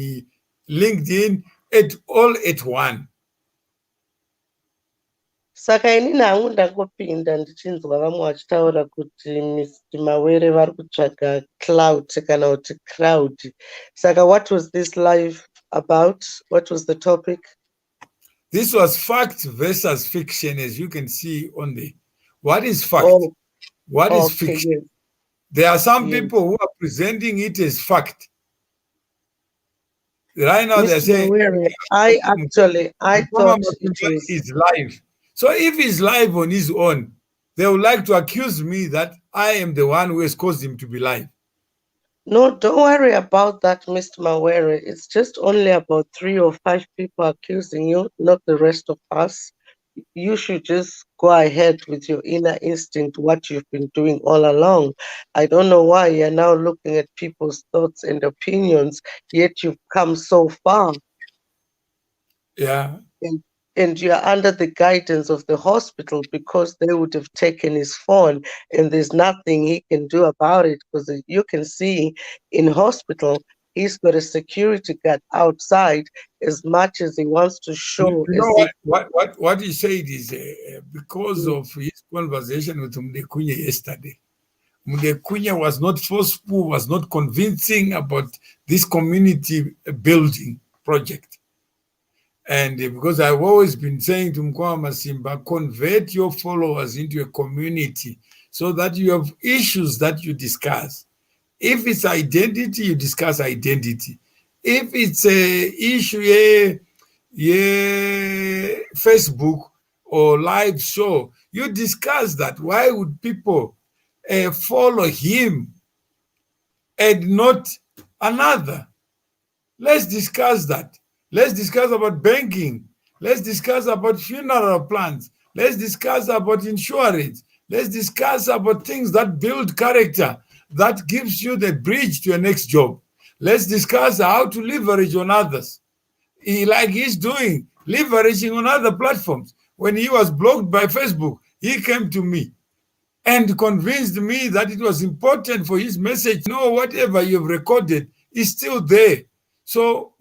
LinkedIn, all at one. Saka inini hangu ndangopinda ndichinzwa vamwe vachitaura kuti Mr. Mawere vari kutsvaga cloud kana kuti crowd. Saka what was this live about? What was the topic? This was fact versus fiction, as you can see on the. What is fact? What is fiction? Yes. There are some people who are presenting it as fact. Right now, they're saying, Mawere, I thought it was is live. So if he's live on his own, they would like to accuse me that I am the one who has caused him to be live. No, don't worry about that, Mr. Mawere. It's just only about 3 or 5 people accusing you, not the rest of us. You should just go ahead with your inner instinct, what you've been doing all along. I don't know why you're now looking at people's thoughts and opinions, yet you've come so far. Yeah. And you're under the guidance of the hospital because they would have taken his phone and there's nothing he can do about it because you can see in hospital, he's got a security guard outside as much as he wants to show. You know what he said is because of his conversation with Mudekunya yesterday. Mudekunya was not forceful, was not convincing about this community building project. And because I've always been saying to Mukoma Masimba, convert your followers into a community so that you have issues that you discuss. If it's identity, you discuss identity. If it's a issue, Facebook or live show, you discuss that. Why would people follow him and not another? Let's discuss that. Let's discuss about banking. Let's discuss about funeral plans. Let's discuss about insurance. Let's discuss about things that build character, that gives you the bridge to your next job. Let's discuss how to leverage on others. Like he's doing, leveraging on other platforms. When he was blocked by Facebook, he came to me and convinced me that it was important for his message. No, whatever you've recorded is still there. So,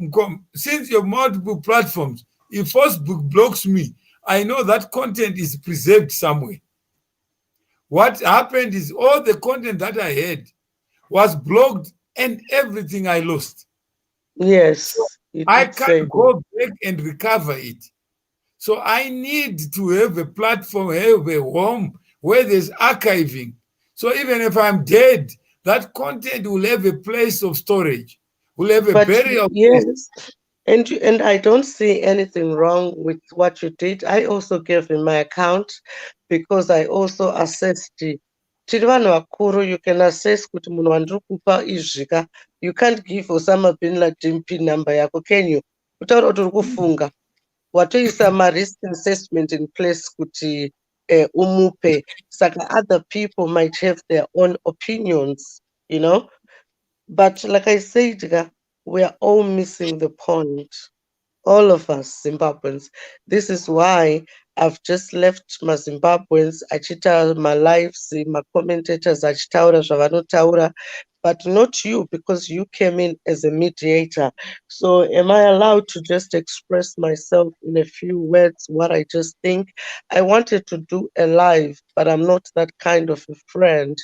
since you have multiple platforms, if Facebook blocks me, I know that content is preserved somewhere. What happened is all the content that I had was blocked and everything I lost. So Yes, you I did say can't that. go back and recover it. So I need to have a platform, have a home where there's archiving. So even if I'm dead, that content will have a place of storage, will have a But burial place. yes, and I don't see anything wrong with what you did. I also gave him my account because I also assessed tiri vanhu vakuru. You can assess kuti munhu wandiri kupa izvika. You can't give Osama bin Laden pin number yako, can you? Kutaura kuti uri kufunga. Watoisa ma-risk assessment in place kuti umupe. Saka other people might have their own opinions, you know? But like I said, we are all missing the point. All of us Zimbabweans. This is why I've just left my Zimbabweans achita my lives, my commentators achitaura zvavanotaura, but not you because you came in as a mediator. So am I allowed to just express myself in a few words what I just think? I wanted to do a live, but I'm not that kind of a friend.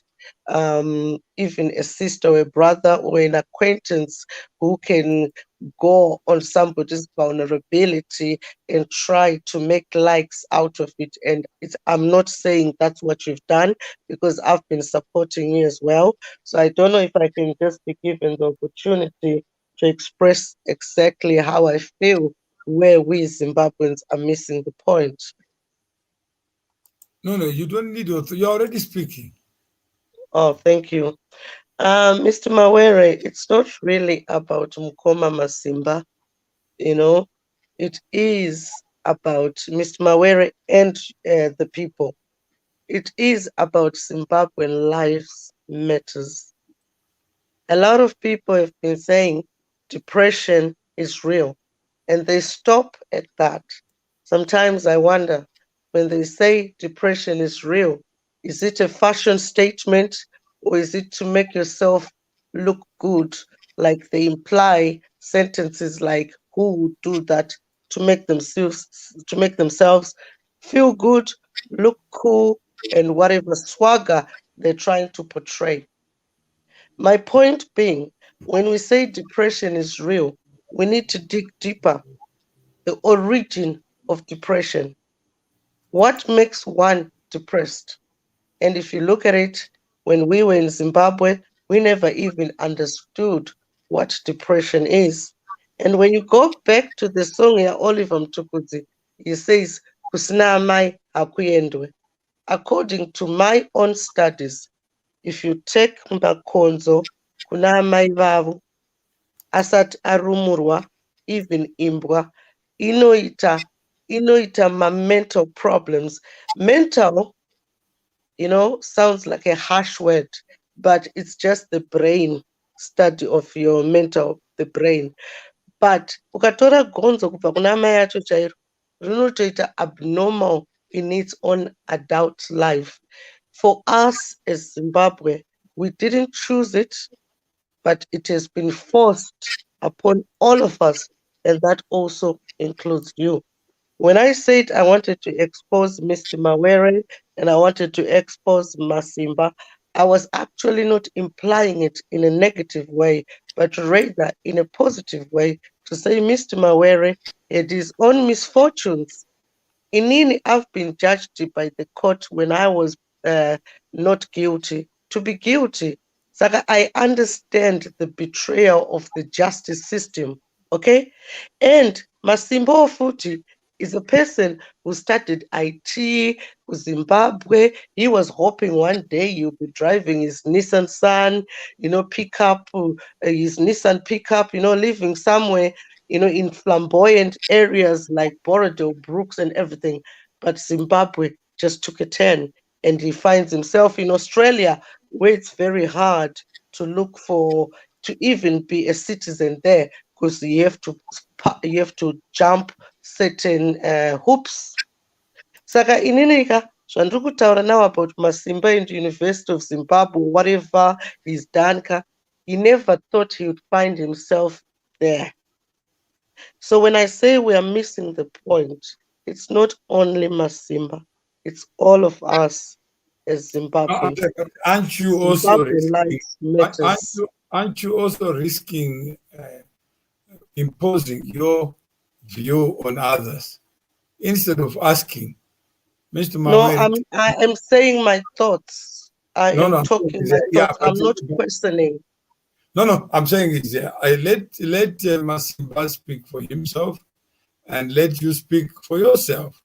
Even a sister or a brother or an acquaintance who can go on somebody's vulnerability and try to make likes out of it. And I'm not saying that's what you've done because I've been supporting you as well. So I don't know if I can just be given the opportunity to express exactly how I feel where we Zimbabweans are missing the point. No, no, you don't need to. You're already speaking. Oh, thank you. Mr. Mawere, it's not really about Mukoma Masimba, you know, it is about Mr. Mawere and the people. It is about Zimbabwean lives matters. A lot of people have been saying depression is real, and they stop at that. Sometimes I wonder when they say depression is real, is it a fashion statement or is it to make yourself look good? Like they imply sentences like who would do that to make themselves feel good, look cool, and whatever swagger they're trying to portray. My point being, when we say depression is real, we need to dig deeper. The origin of depression. What makes one depressed? And if you look at it, when we were in Zimbabwe, we never even understood what depression is. And when you go back to the song ya Oliver Mtukudzi, he says, Kusina amai hakuyendwe. According to my own studies, if you take Makonzo, kuna amai vavo, asati arumurwa, even imbwa, inoita ma mental problems. Mental, sounds like a harsh word, but it's just the brain, study of your mental, the brain. But ukatora gonzo kubva kuna mai yacho chairo, rinotoita abnormal in its own adult life. For us as Zimbabwe, we didn't choose it, but it has been forced upon all of us, and that also includes you. When I said I wanted to expose Mr. Mawere and I wanted to expose Masimba, I was actually not implying it in a negative way, but rather in a positive way to say Mr. Mawere had his own misfortunes. Inini, I've been judged by the court when I was not guilty to be guilty. Saka, I understand the betrayal of the justice system. Okay? And Masimbo Futi is a person who started IT with Zimbabwe. He was hoping one day he'll be driving his Nissan Sun, pickup, his Nissan pickup, living somewhere in flamboyant areas like Borodale, Brooks, and everything. But Zimbabwe just took a turn, and he finds himself in Australia, where it's very hard to look for to even be a citizen there, because you have to jump certain hoops. Saka ininika zvandiri kutaura now about Masimba and University of Zimbabwe, whatever he's done, he never thought he would find himself there. So when I say we are missing the point, it's not only Masimba, it's all of us as Zimbabweans. Aren't you also Zimbabwe risking, lives matters. aren't you also risking imposing your view on others instead of asking, Mr. No, Maweri? I am saying my thoughts. I No, am no, talking my yeah, thoughts. but I'm not questioning. no, I'm saying is I let Masimba speak for himself, and let you speak for yourself,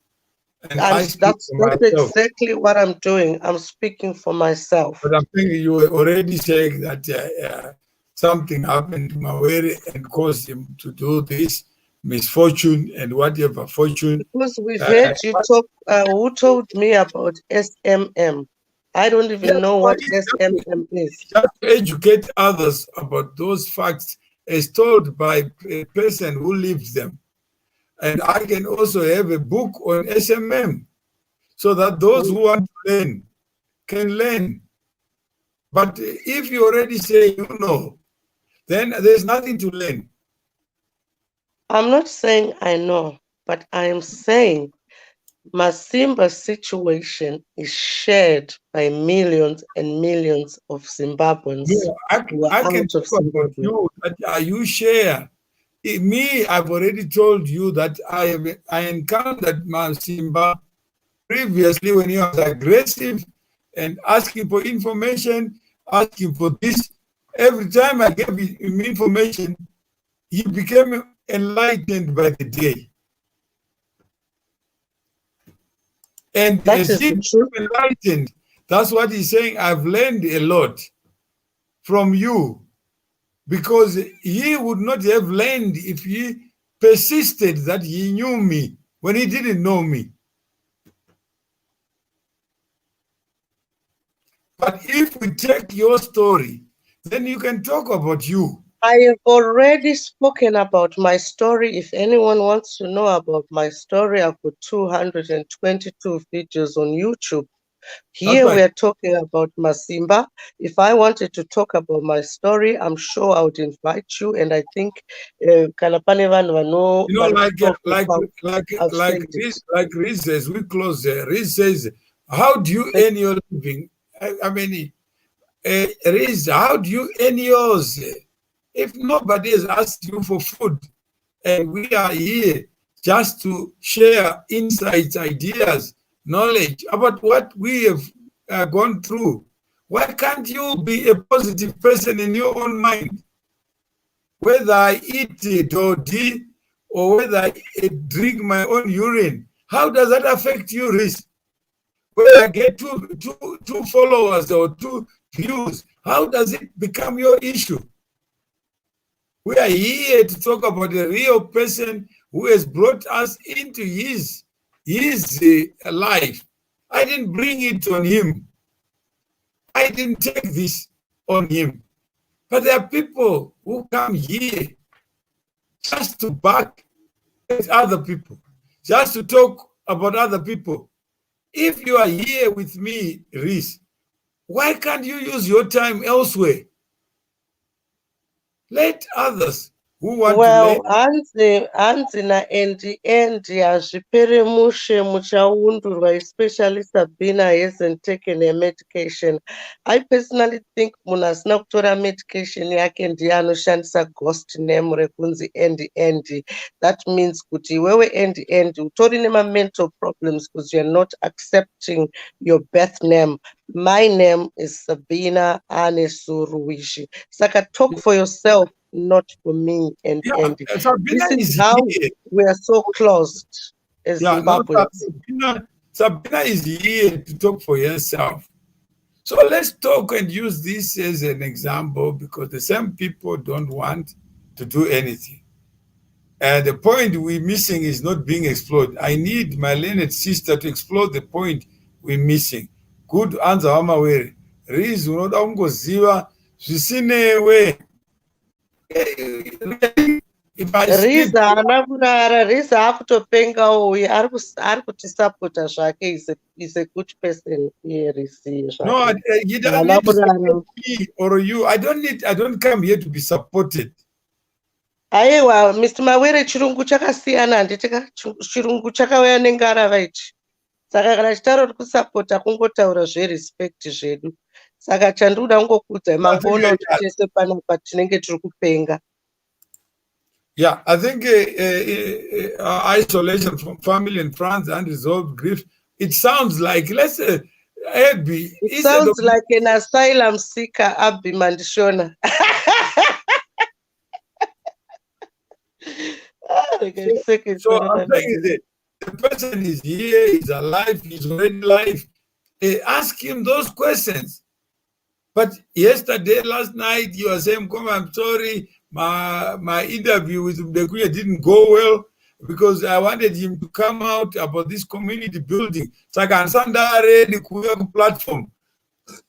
and I speak That's for myself. exactly what I'm doing. I'm speaking for myself. But I'm thinking you were already saying that something happened to Mawere and caused him to do this misfortune and whatever fortune. Because we've heard you talk. Who told me about SMM? I don't even know what SMM is. Just to educate others about those facts as told by a person who lives them. And I can also have a book on SMM so that those who want to learn can learn. But if you already say you know, then there's nothing to learn. I'm not saying I know, but I am saying Masimba's situation is shared by millions and millions of Zimbabweans who are I can out of talk about Zimbabwe. you, that you share. Me, I've already told you that I encountered Masimba previously when he was aggressive and asking for information, asking for this. Every time I gave him information, he became enlightened by the day. And That as is he the truth. became enlightened, that's what he's saying. I've learned a lot from you, because he would not have learned if he persisted that he knew me when he didn't know me. But if we take your story, then you can talk about you. I have already spoken about my story. If anyone wants to know about my story, I've got 222 videos on YouTube. Here we are talking about Masimba. If I wanted to talk about my story, I'm sure I would invite you. And I think Kalapanevan Vano, like Riz says, we close there. Riz says, how do you earn your living? I mean, Riz, how do you earn yours? If nobody has asked you for food, and we are here just to share insights, ideas, knowledge about what we have gone through, why can't you be a positive person in your own mind? Whether I eat dodi or whether I drink my own urine, how does that affect you, Riz? Whether I get two followers or 2 views, how does it become your issue? We are here to talk about a real person who has brought us into his life. I didn't bring it on him. I didn't take this on him. But there are people who come here just to back other people, just to talk about other people. If you are here with me, Reese, why can't you use your time elsewhere? Let others who want to learn. hanzi naendi hazvipere mushe muchaundurwa, especially Sabina hasn't taken a medication. I personally think munhu asina kutora medication yake ndiye anoshandisa ghost name rekunzi endi. That means kuti iwewe endi utori nema-mental problems because you're not accepting your birth name. My name is Sabina Ane Suruwishi. Saka talk for yourself, not for me and Andy. This is how we are so closed as Zimbabweans. Sabina is here to talk for herself. So let's talk and use this as an example, because the same people don't want to do anything. And the point we're missing is not being explored. I need my learned sister to explore the point we're missing. Good answer, Hamawere. Riz unoda kungoziva zvisinewe. If I speak, Riza haana kurara, Riza akutopengawo uyu ari kutisapota zvake is a good person iye Risi no, zvake. you don't Haana need to kurara. support me or you. I don't come here to be supported. Aiwa, Mr. Mawere, chirungu chakasiyana handitika, chirungu chakauya nengarava ichi. Saka kana chitauro kusapota kungotaura zverespect zvedu. Saka chandoda kungokuudzai mamboona kuti tese panapa tinenge tiri kupenga. Yeah, I think isolation from family and friends, unresolved grief. It sounds like, let's say, Abby. It sounds like an asylum seeker, Abby Mandishona. So I'm saying that the person is here, he's alive, he's already alive. Ask him those questions. But yesterday, last night, you were saying, "Come, I'm sorry, my interview with Mdekuya didn't go well because I wanted him to come out about this community building. So I can send the platform.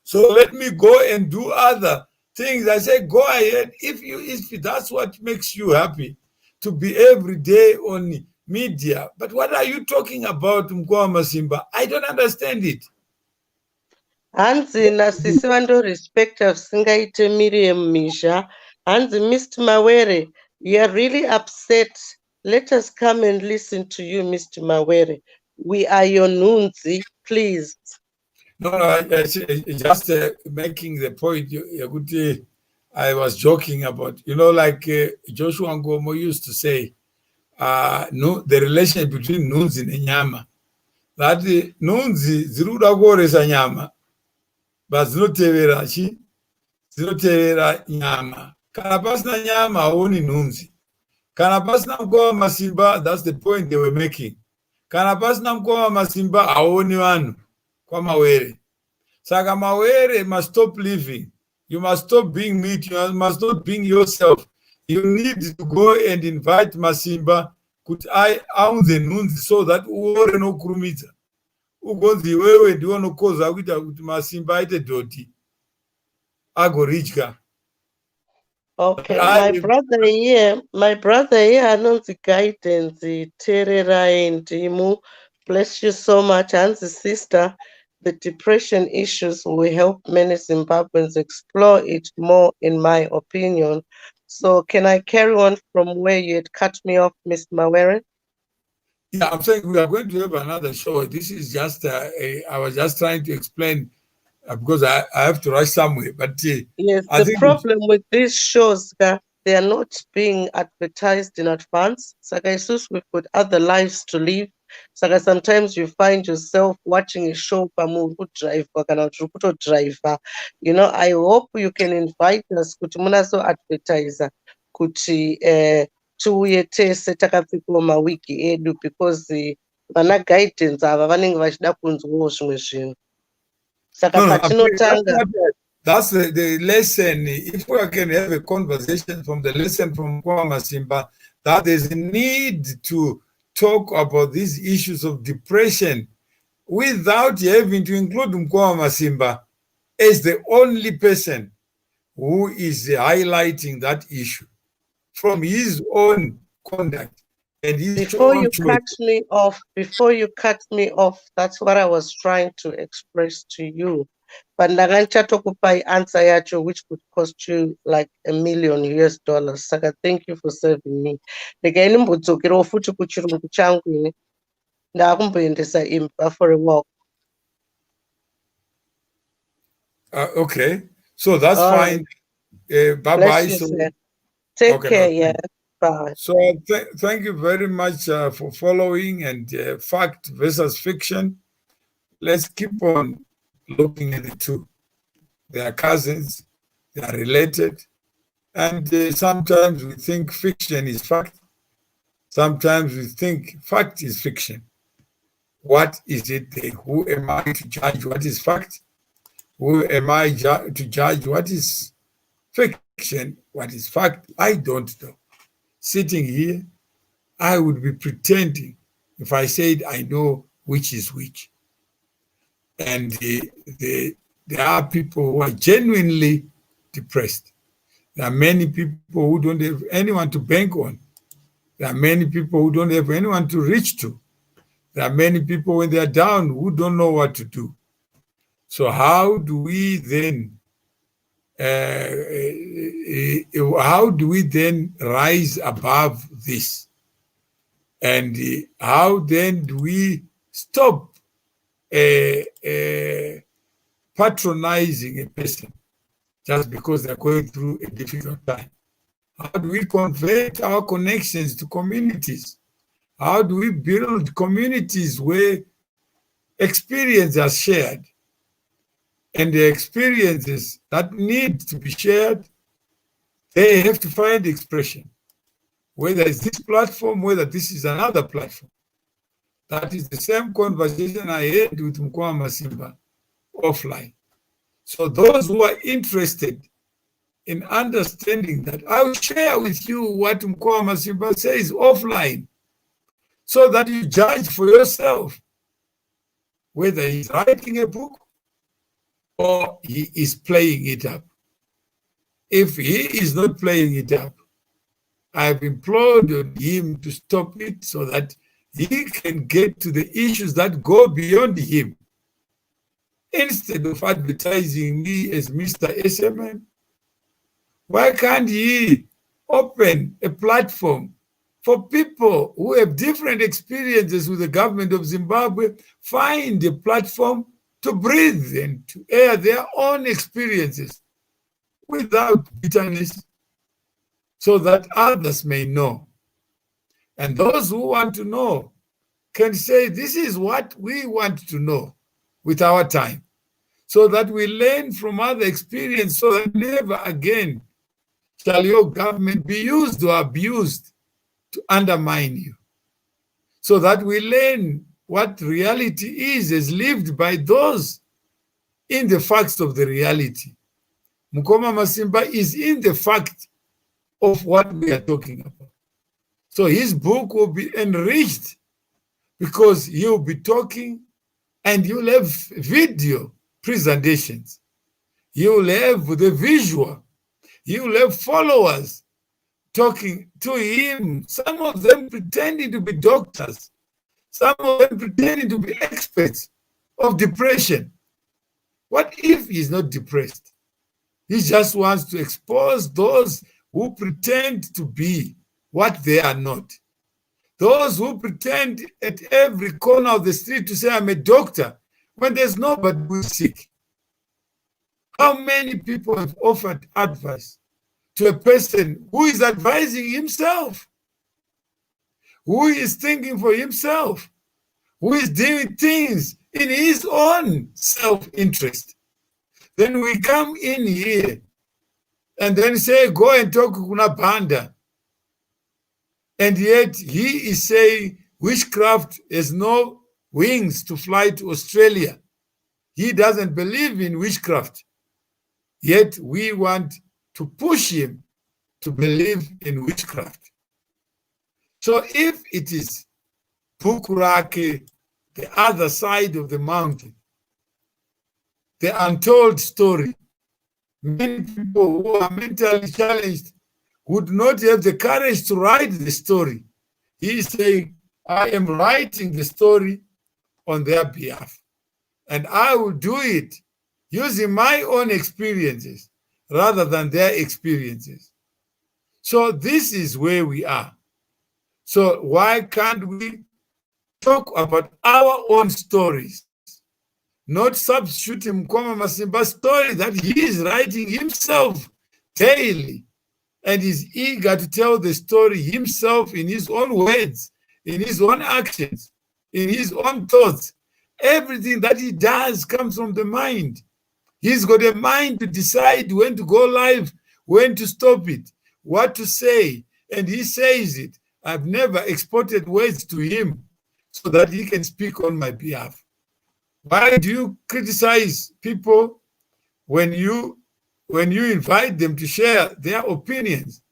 So let me go and do other things." I say, go ahead if that's what makes you happy to be every day on media. But what are you talking about, Mukoma Masimba? I don't understand it. Hanzi nasisi vandorespekta zvisingaite Miriam Misha. Hanzi, Mr. Mawere, you are really upset. Let us come and listen to you, Mr. Mawere. We are your nunzi, please. No, just making the point. I was joking about, like Joshua Ngomo used to say, no, the relation between nunzi and nyama. That nunzi ziruda kuoresa nyama, but zinotevera nyama. Kana pasina nyama haoni nunzi. Kana pasina Mukoma Masimba, that's the point they were making. Kana pasina Mukoma Masimba haoni vanhu kwa Mawere. Saka Mawere must stop living. You must stop being meat. You must not being yourself. You need to go and invite Masimba kuti aunze nunzi so that uore nokurumidza. Ugonzi wewe ndiwo nokoza kuita kuti Masimba aite doti agoridya. Okay, my brother here anonzi Guidance Tererai Ndimu. Bless you so much. Hansi sister, the depression issues will help many Zimbabweans explore it more, in my opinion. So can I carry on from where you had cut me off, Ms. Mawere? Yeah, I'm saying we are going to have another show. This is just, I was just trying to explain because I have to rush somewhere. But yes, the problem with these shows, they are not being advertised in advance. Saka we've got other lives to live. Saka sometimes you find yourself watching a show drive. I hope you can invite us kuti munaso advertiser kuti tiuye tese takapfekawo mawigi edu because vana Guidance ava vanenge vachida kunzwawo zvimwe zvinhu. Saka patinotanga, that's the lesson. If we can have a conversation from the lesson from Mukoma Masimba, that there's a need to talk about these issues of depression without having to include Mukoma Masimba as the only person who is highlighting that issue from his own conduct. And before you cut me off, that's what I was trying to express to you. But ndakanichatokupai answer yacho which could cost you like $1 million. Saka thank you for serving me. Ndikaini mbodzokerawo futi kuchirungu changu ini. Ndakumboendesa imba for a walk. Okay, so that's fine. Bye-bye. Take care, yeah. Bye. So thank you very much for following and fact versus fiction. Let's keep on looking at the two. They are cousins, they are related, and sometimes we think fiction is fact. Sometimes we think fact is fiction. What is it? Who am I to judge what is fact? Who am I to judge what is fiction? What is fact? I don't know. Sitting here, I would be pretending if I said I know which is which. And there are people who are genuinely depressed. There are many people who don't have anyone to bank on. There are many people who don't have anyone to reach to. There are many people when they are down who don't know what to do. So how do we then rise above this? And how then do we stop patronizing a person just because they're going through a difficult time? How do we convert our connections to communities? How do we build communities where experience are shared? And the experiences that need to be shared, they have to find expression. Whether it's this platform, whether this is another platform. That is the same conversation I had with Mukoma Masimba offline. So those who are interested in understanding that, I'll share with you what Mukoma Masimba says offline, so that you judge for yourself whether he's writing a book or he is playing it up. If he is not playing it up, I've implored him to stop it so that he can get to the issues that go beyond him. Instead of advertising me as Mr. SMN, why can't he open a platform for people who have different experiences with the government of Zimbabwe, find a platform to breathe and to air their own experiences without bitterness, so that others may know. And those who want to know can say, this is what we want to know with our time, so that we learn from other experience, so that never again shall your government be used or abused to undermine you. So that we learn what reality is as lived by those in the facts of the reality. Mukoma Masimba is in the fact of what we are talking about. So his book will be enriched because he'll be talking and you'll have video presentations. You'll have the visual. You'll have followers talking to him, some of them pretending to be doctors, some of them pretending to be experts of depression. What if he's not depressed? He just wants to expose those who pretend to be what they are not. Those who pretend at every corner of the street to say, I'm a doctor, when there's nobody who is sick. How many people have offered advice to a person who is advising himself, who is thinking for himself, who is doing things in his own self-interest? Then we come in here and then say, go and talk to Kuna Banda. And yet he is saying witchcraft has no wings to fly to Australia. He doesn't believe in witchcraft. Yet we want to push him to believe in witchcraft. So if it is Pukurake, the other side of the mountain, the untold story, many people who are mentally challenged would not have the courage to write the story. He is saying, I am writing the story on their behalf. And I will do it using my own experiences rather than their experiences. So this is where we are. So why can't we talk about our own stories? Not substituting Mukoma Masimba's story that he is writing himself daily and is eager to tell the story himself in his own words, in his own actions, in his own thoughts. Everything that he does comes from the mind. He's got a mind to decide when to go live, when to stop it, what to say, and he says it. I've never exported words to him so that he can speak on my behalf. Why do you criticize people when you invite them to share their opinions?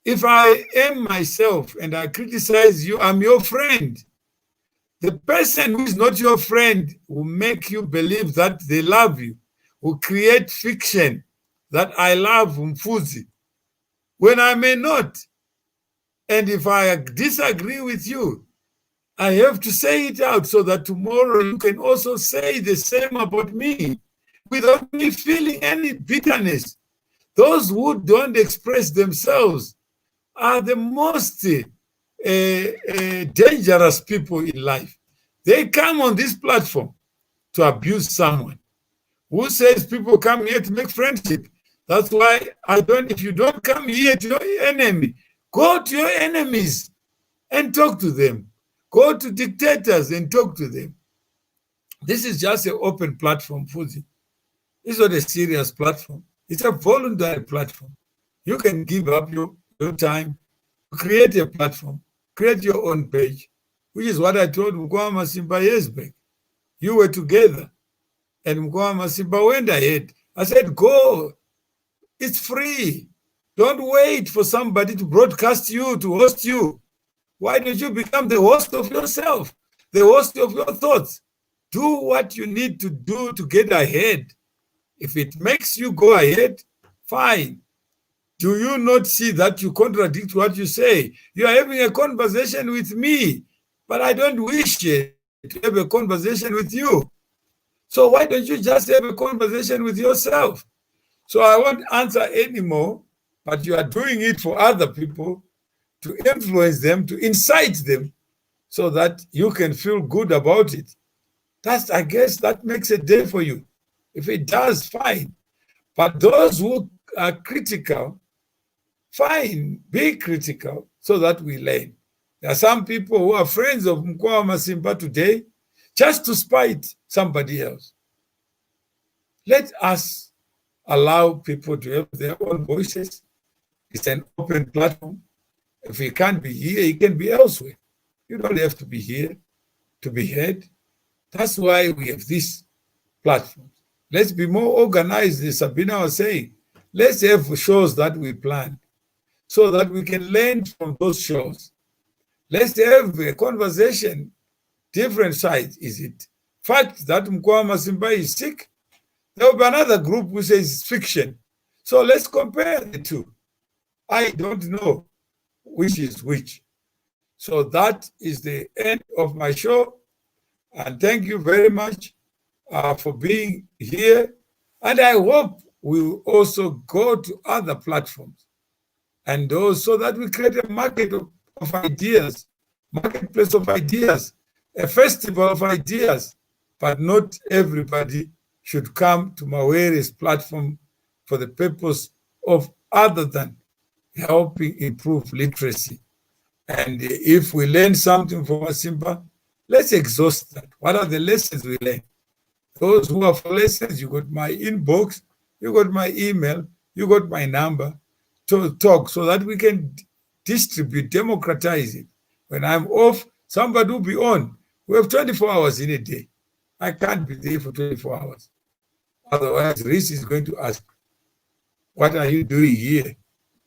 If I am myself and I criticize you, I'm your friend. The person who is not your friend will make you believe that they love you, will create fiction that I love Mfuzi when I may not. And if I disagree with you, I have to say it out so that tomorrow you can also say the same about me without me feeling any bitterness. Those who don't express themselves are the most dangerous people in life. They come on this platform to abuse someone. Who says people come here to make friendship? That's why if you don't come here to your enemy, go to your enemies and talk to them. Go to dictators and talk to them. This is just an open platform, Fuzi. It's not a serious platform. It's a voluntary platform. You can give up your time, create a platform, create your own page, which is what I told Mukoma Masimba years back. You were together, and Mukoma Masimba went ahead. I said, go. It's free. Don't wait for somebody to broadcast you, to host you. Why don't you become the host of yourself, the host of your thoughts? Do what you need to do to get ahead. If it makes you go ahead, fine. Do you not see that you contradict what you say? You are having a conversation with me, but I don't wish to have a conversation with you. So why don't you just have a conversation with yourself? So I won't answer anymore, but you are doing it for other people to influence them, to incite them, so that you can feel good about it. I guess that makes a day for you. If it does, fine. But those who are critical, fine, be critical so that we learn. There are some people who are friends of Mukoma Masimba today just to spite somebody else. Let us allow people to have their own voices. It's an open platform. If he can't be here, he can be elsewhere. You don't have to be here to be heard. That's why we have this platform. Let's be more organized, as Sabina was saying. Let's have shows that we plan so that we can learn from those shows. Let's have a conversation, different sides. Is it fact that Mukoma Masimba is sick? There will be another group who says it's fiction. So let's compare the two. I don't know which is which. So that is the end of my show. And thank you very much for being here. And I hope we will also go to other platforms and those so that we create a market of ideas, marketplace of ideas, a festival of ideas. But not everybody should come to Mawere's platform for the purpose of other than helping improve literacy. And if we learn something from Masimba, let's exhaust that. What are the lessons we learn? Those who are for lessons, you got my inbox, you got my email, you got my number to talk so that we can distribute, democratize it. When I'm off, somebody will be on. We have 24 hours in a day. I can't be there for 24 hours. Otherwise, Reese is going to ask, what are you doing here?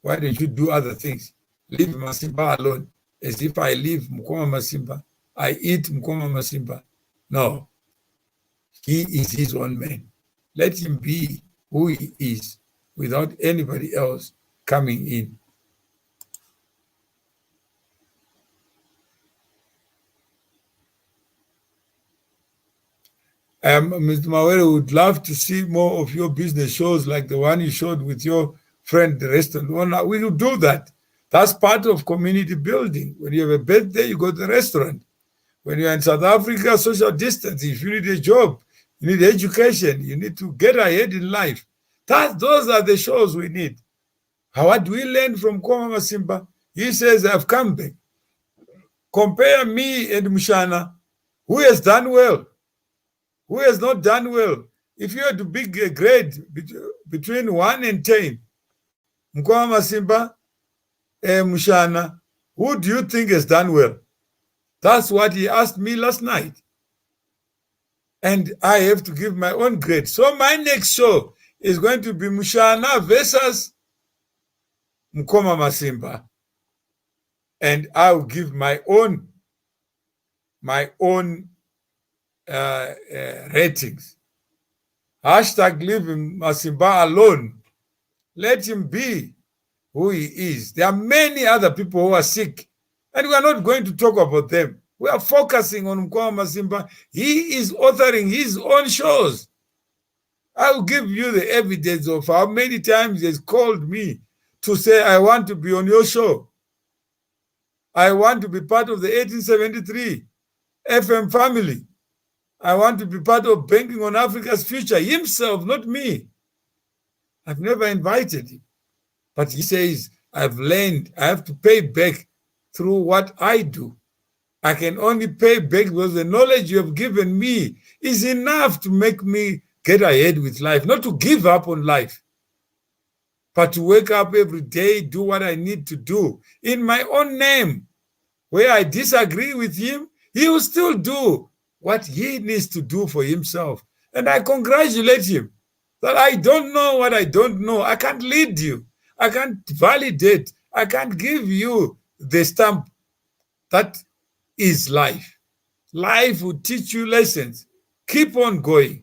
Why don't you do other things? Leave Masimba alone. As if I leave Mukoma Masimba, I eat Mukoma Masimba. No. He is his own man. Let him be who he is without anybody else coming in. Mr. Mawere would love to see more of your business shows like the one you showed with your friend, the restaurant owner. We will do that. That's part of community building. When you have a birthday, you go to the restaurant. When you're in South Africa, social distance, if you need a job, you need education, you need to get ahead in life. Those are the shows we need. What do we learn from Mukoma Masimba? He says, I've come back. Compare me and Mushana. Who has done well? Who has not done well? If you had to pick a grade between 1 and 10, Mukoma Masimba, Mushana, who do you think has done well? That's what he asked me last night. And I have to give my own grade. So my next show is going to be Mushana versus Mukoma Masimba, and I'll give my own ratings. Hashtag leave Masimba alone. Let him be who he is. There are many other people who are sick, and we are not going to talk about them. We are focusing on Mukoma Masimba. He is authoring his own shows. I will give you the evidence of how many times he has called me to say, I want to be on your show. I want to be part of the 1873 FM family. I want to be part of Banking on Africa's Future. Himself, not me. I've never invited him. But he says, I've learned, I have to pay back through what I do. I can only pay back because the knowledge you have given me is enough to make me get ahead with life, not to give up on life, but to wake up every day, do what I need to do in my own name. Where I disagree with him, he will still do what he needs to do for himself. And I congratulate him that I don't know what I don't know. I can't lead you. I can't validate. I can't give you the stamp. That is life. Life will teach you lessons. Keep on going.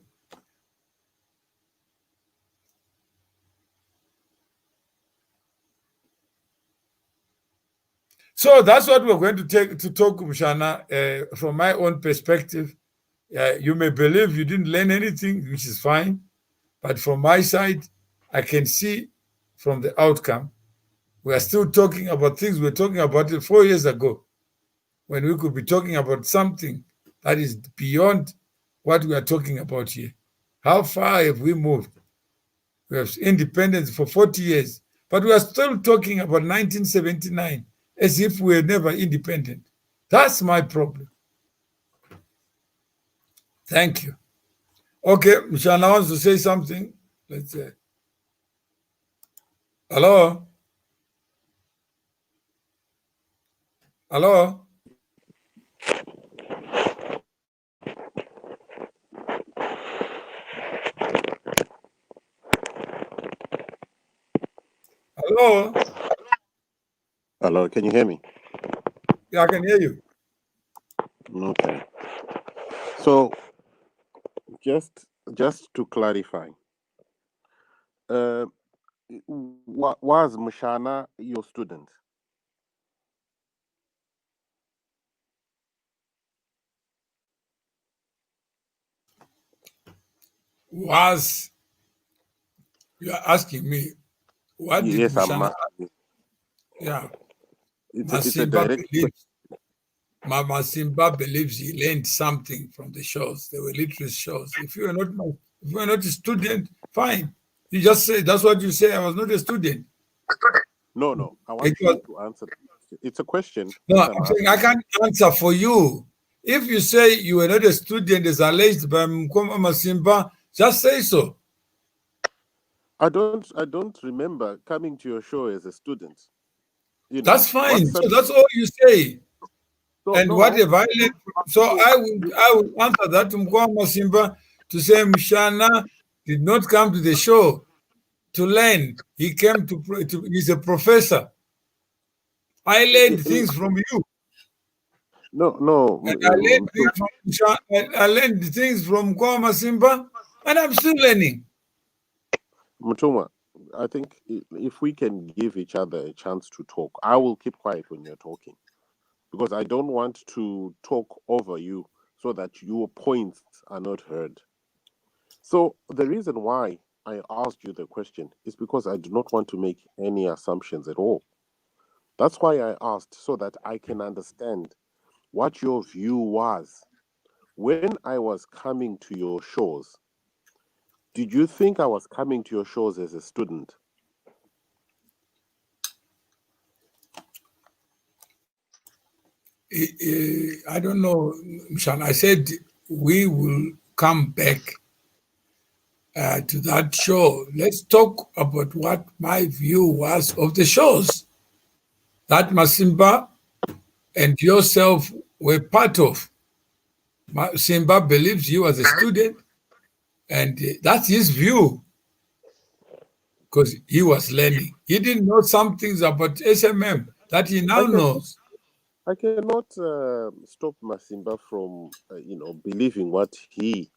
So that's what we're going to talk, Mshana, from my own perspective. You may believe you didn't learn anything, which is fine. But from my side, I can see from the outcome, we are still talking about things we were talking about it 4 years ago, when we could be talking about something that is beyond what we are talking about here. How far have we moved? We have independence for 40 years, but we are still talking about 1979 as if we were never independent. That's my problem. Thank you. Okay, Mshana wants to say something. Let's say. Hello? Hello? Hello? Hello, can you hear me? Yeah, I can hear you. Okay. So, just to clarify, was Mshana your student? Was you are asking me what did Yes, I'm Mshana? asking. Yeah, It's a Masimba direct believes. Masimba believes he learned something from the shows. They were literary shows. If you are not a student, fine. You just say that's what you say. I was not a student. No. I want Because, you to answer the question. It's a question. no, That I'm saying I can't answer for you. If you say you were not a student as alleged by Mukoma Masimba, just say so. I don't remember coming to your show as a student. You know, That's fine. So that's all you say. So, And no, what have I learned? So I will answer that to Mukoma Masimba to say Mshana did not come to the show to learn. He came he's a professor. I learned things from you. No. And I learned things from Mshana. I learned things from Mukoma Masimba, and I'm still learning. Mutuma, I think if we can give each other a chance to talk, I will keep quiet when you're talking, because I don't want to talk over you so that your points are not heard. So the reason why I asked you the question is because I do not want to make any assumptions at all. That's why I asked, so that I can understand what your view was. When I was coming to your shows, did you think I was coming to your shows as a student? I don't know, Mshana. I said we will come back to that show. Let's talk about what my view was of the shows that Masimba and yourself were part of. Masimba believes he was a student, and that's his view. because he was learning. He didn't know some things about SMM that he now knows. I cannot stop Masimba from, believing what he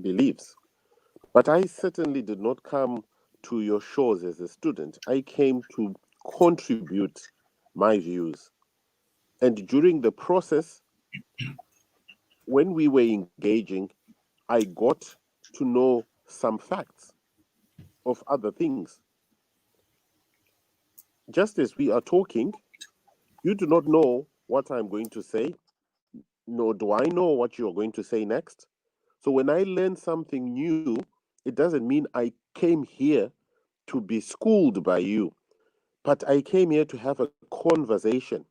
believes. But I certainly did not come to your shows as a student. I came to contribute my views. And during the process, when we were engaging, I got to know some facts of other things. Just as we are talking, you do not know what I'm going to say, nor do I know what you're going to say next. So when I learn something new, it doesn't mean I came here to be schooled by you, but I came here to have a conversation.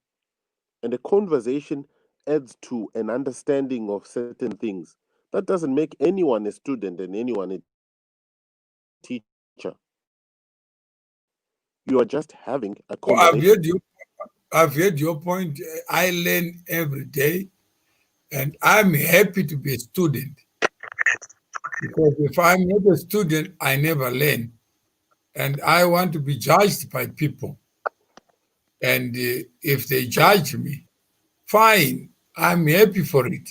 And a conversation adds to an understanding of certain things. That doesn't make anyone a student and anyone a teacher. You are just having a So conversation. I've heard your point. I learn every day, and I'm happy to be a student. Because if I'm not a student, I never learn. And I want to be judged by people. And if they judge me, fine, I'm happy for it.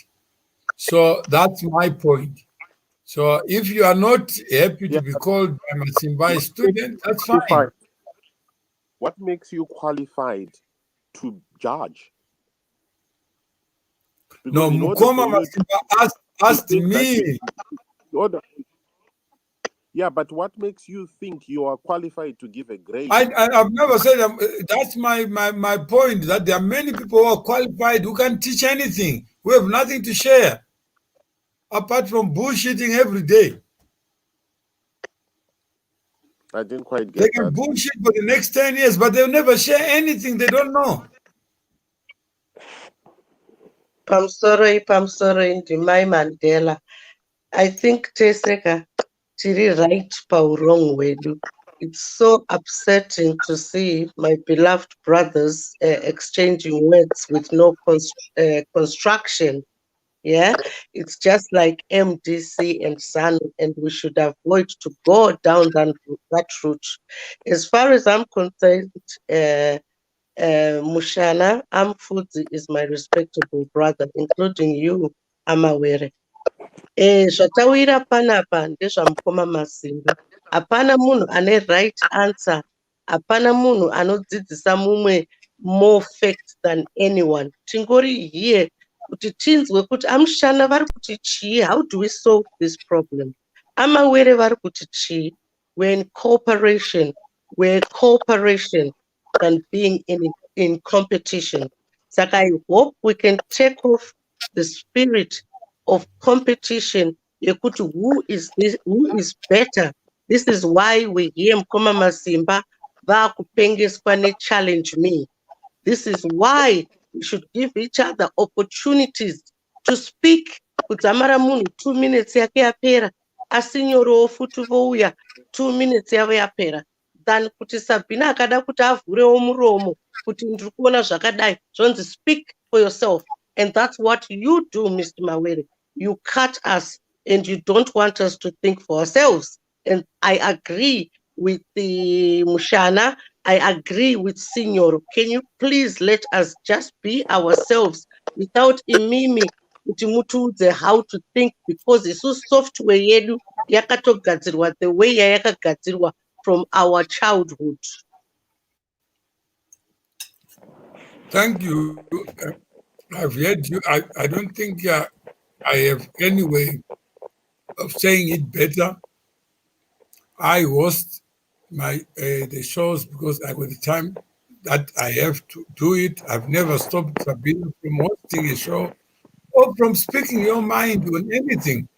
So that's my point. So if you are not happy to Yeah. be called by Masimba a What makes student, you that's fine. qualified? What makes you qualified to judge? No, Because in order Mukoma for you Masimba to asked think that me. in order, yeah, but what makes you think you are qualified to give a grade? I've never said that's my point, that there are many people who are qualified who can teach anything, who have nothing to share apart from bullshitting every day. I didn't quite They get can that. bullshit for the next 10 years, but they'll never share anything they don't know. Pamusoro Ndimai Mandela. I think Teseka tiri right wrong hwedu. It's so upsetting to see my beloved brothers exchanging words with no construction. Yeah, it's just like MDC and SAN, and we should avoid to go down that route. As far as I'm concerned, Mushana Amfudzi is my respectable brother, including you, Amawere. Zvatawira panapa ndezvaMukoma Masimba. Hapana munhu ane right answer. Hapana munhu anodzidzisa mumwe more facts than anyone. Tingori here kuti tinzwe kuti amushana vari kuti chii, how do we solve this problem? Amawere vari kuti chii? We're in cooperation. We're cooperation than being in competition. So I hope we can take off the spirit of competition. Who is better? This is why we hear Mukoma Masimba vakupengeswa challenge me. This is why we should give each other opportunities to speak. Kudzamara munhu 2 minutes yake yapera, asinyorowo futi vouya 2 minutes yavo yapera, than kuti Sabina akada kuti avhurewo muromo kuti ndiri kuona zvakadai zvonzi speak for yourself. And that's what you do, Mr. Mawere. You cut us and you don't want us to think for ourselves. And I agree with the Mushana. I agree with Signor. Can you please let us just be ourselves without imimi kuti how to think, because isu software yedu yakatogadzirwa the way yayakagadzirwa from our childhood. Thank you. I've heard you. I don't think I have any way of saying it better. I host the shows because with the time that I have to do it, I've never stopped Sabina from hosting a show or from speaking your mind on anything.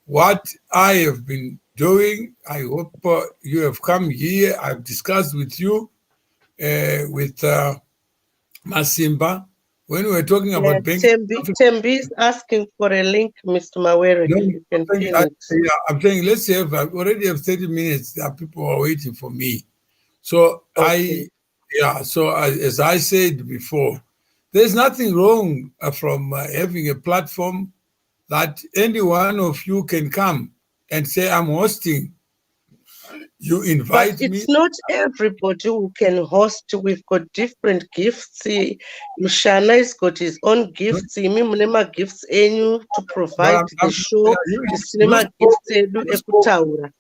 What I have been doing, I hope you have come here. I've discussed with you, with Masimba, when we were talking about banking. Tembi is asking for a link, Mr. Mawere. No, You can pin it. I'm saying let's have. I already have 30 minutes. That people are waiting for me. So Okay. So as I said before, there's nothing wrong from having a platform that any one of you can come and say, I'm hosting. You But invite me. it's not everybody who can host. We've got different gifts. Mshana has got his own gifts. Imi munema gifts enyu to But provide the show. you Isinema spoke, gifts edu you spoke, ekutaura.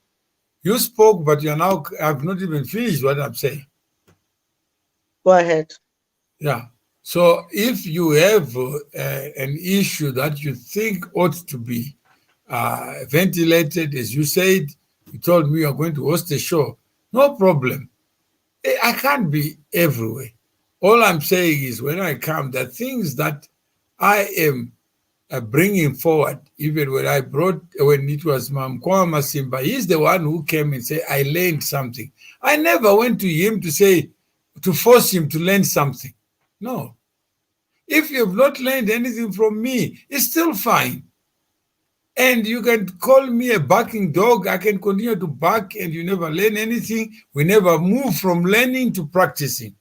you spoke, but you're now, I've not even finished what I'm saying. Go ahead. Yeah. So if you have an issue that you think ought to be ventilated, as you said, you told me you're going to host a show, no problem. I can't be everywhere. All I'm saying is when I come, the things that I am bringing forward, even when it was Mukoma Masimba, he's the one who came and said, I learned something. I never went to him to force him to learn something. No. If you've not learned anything from me, it's still fine. And you can call me a barking dog. I can continue to bark and you never learn anything. We never move from learning to practicing.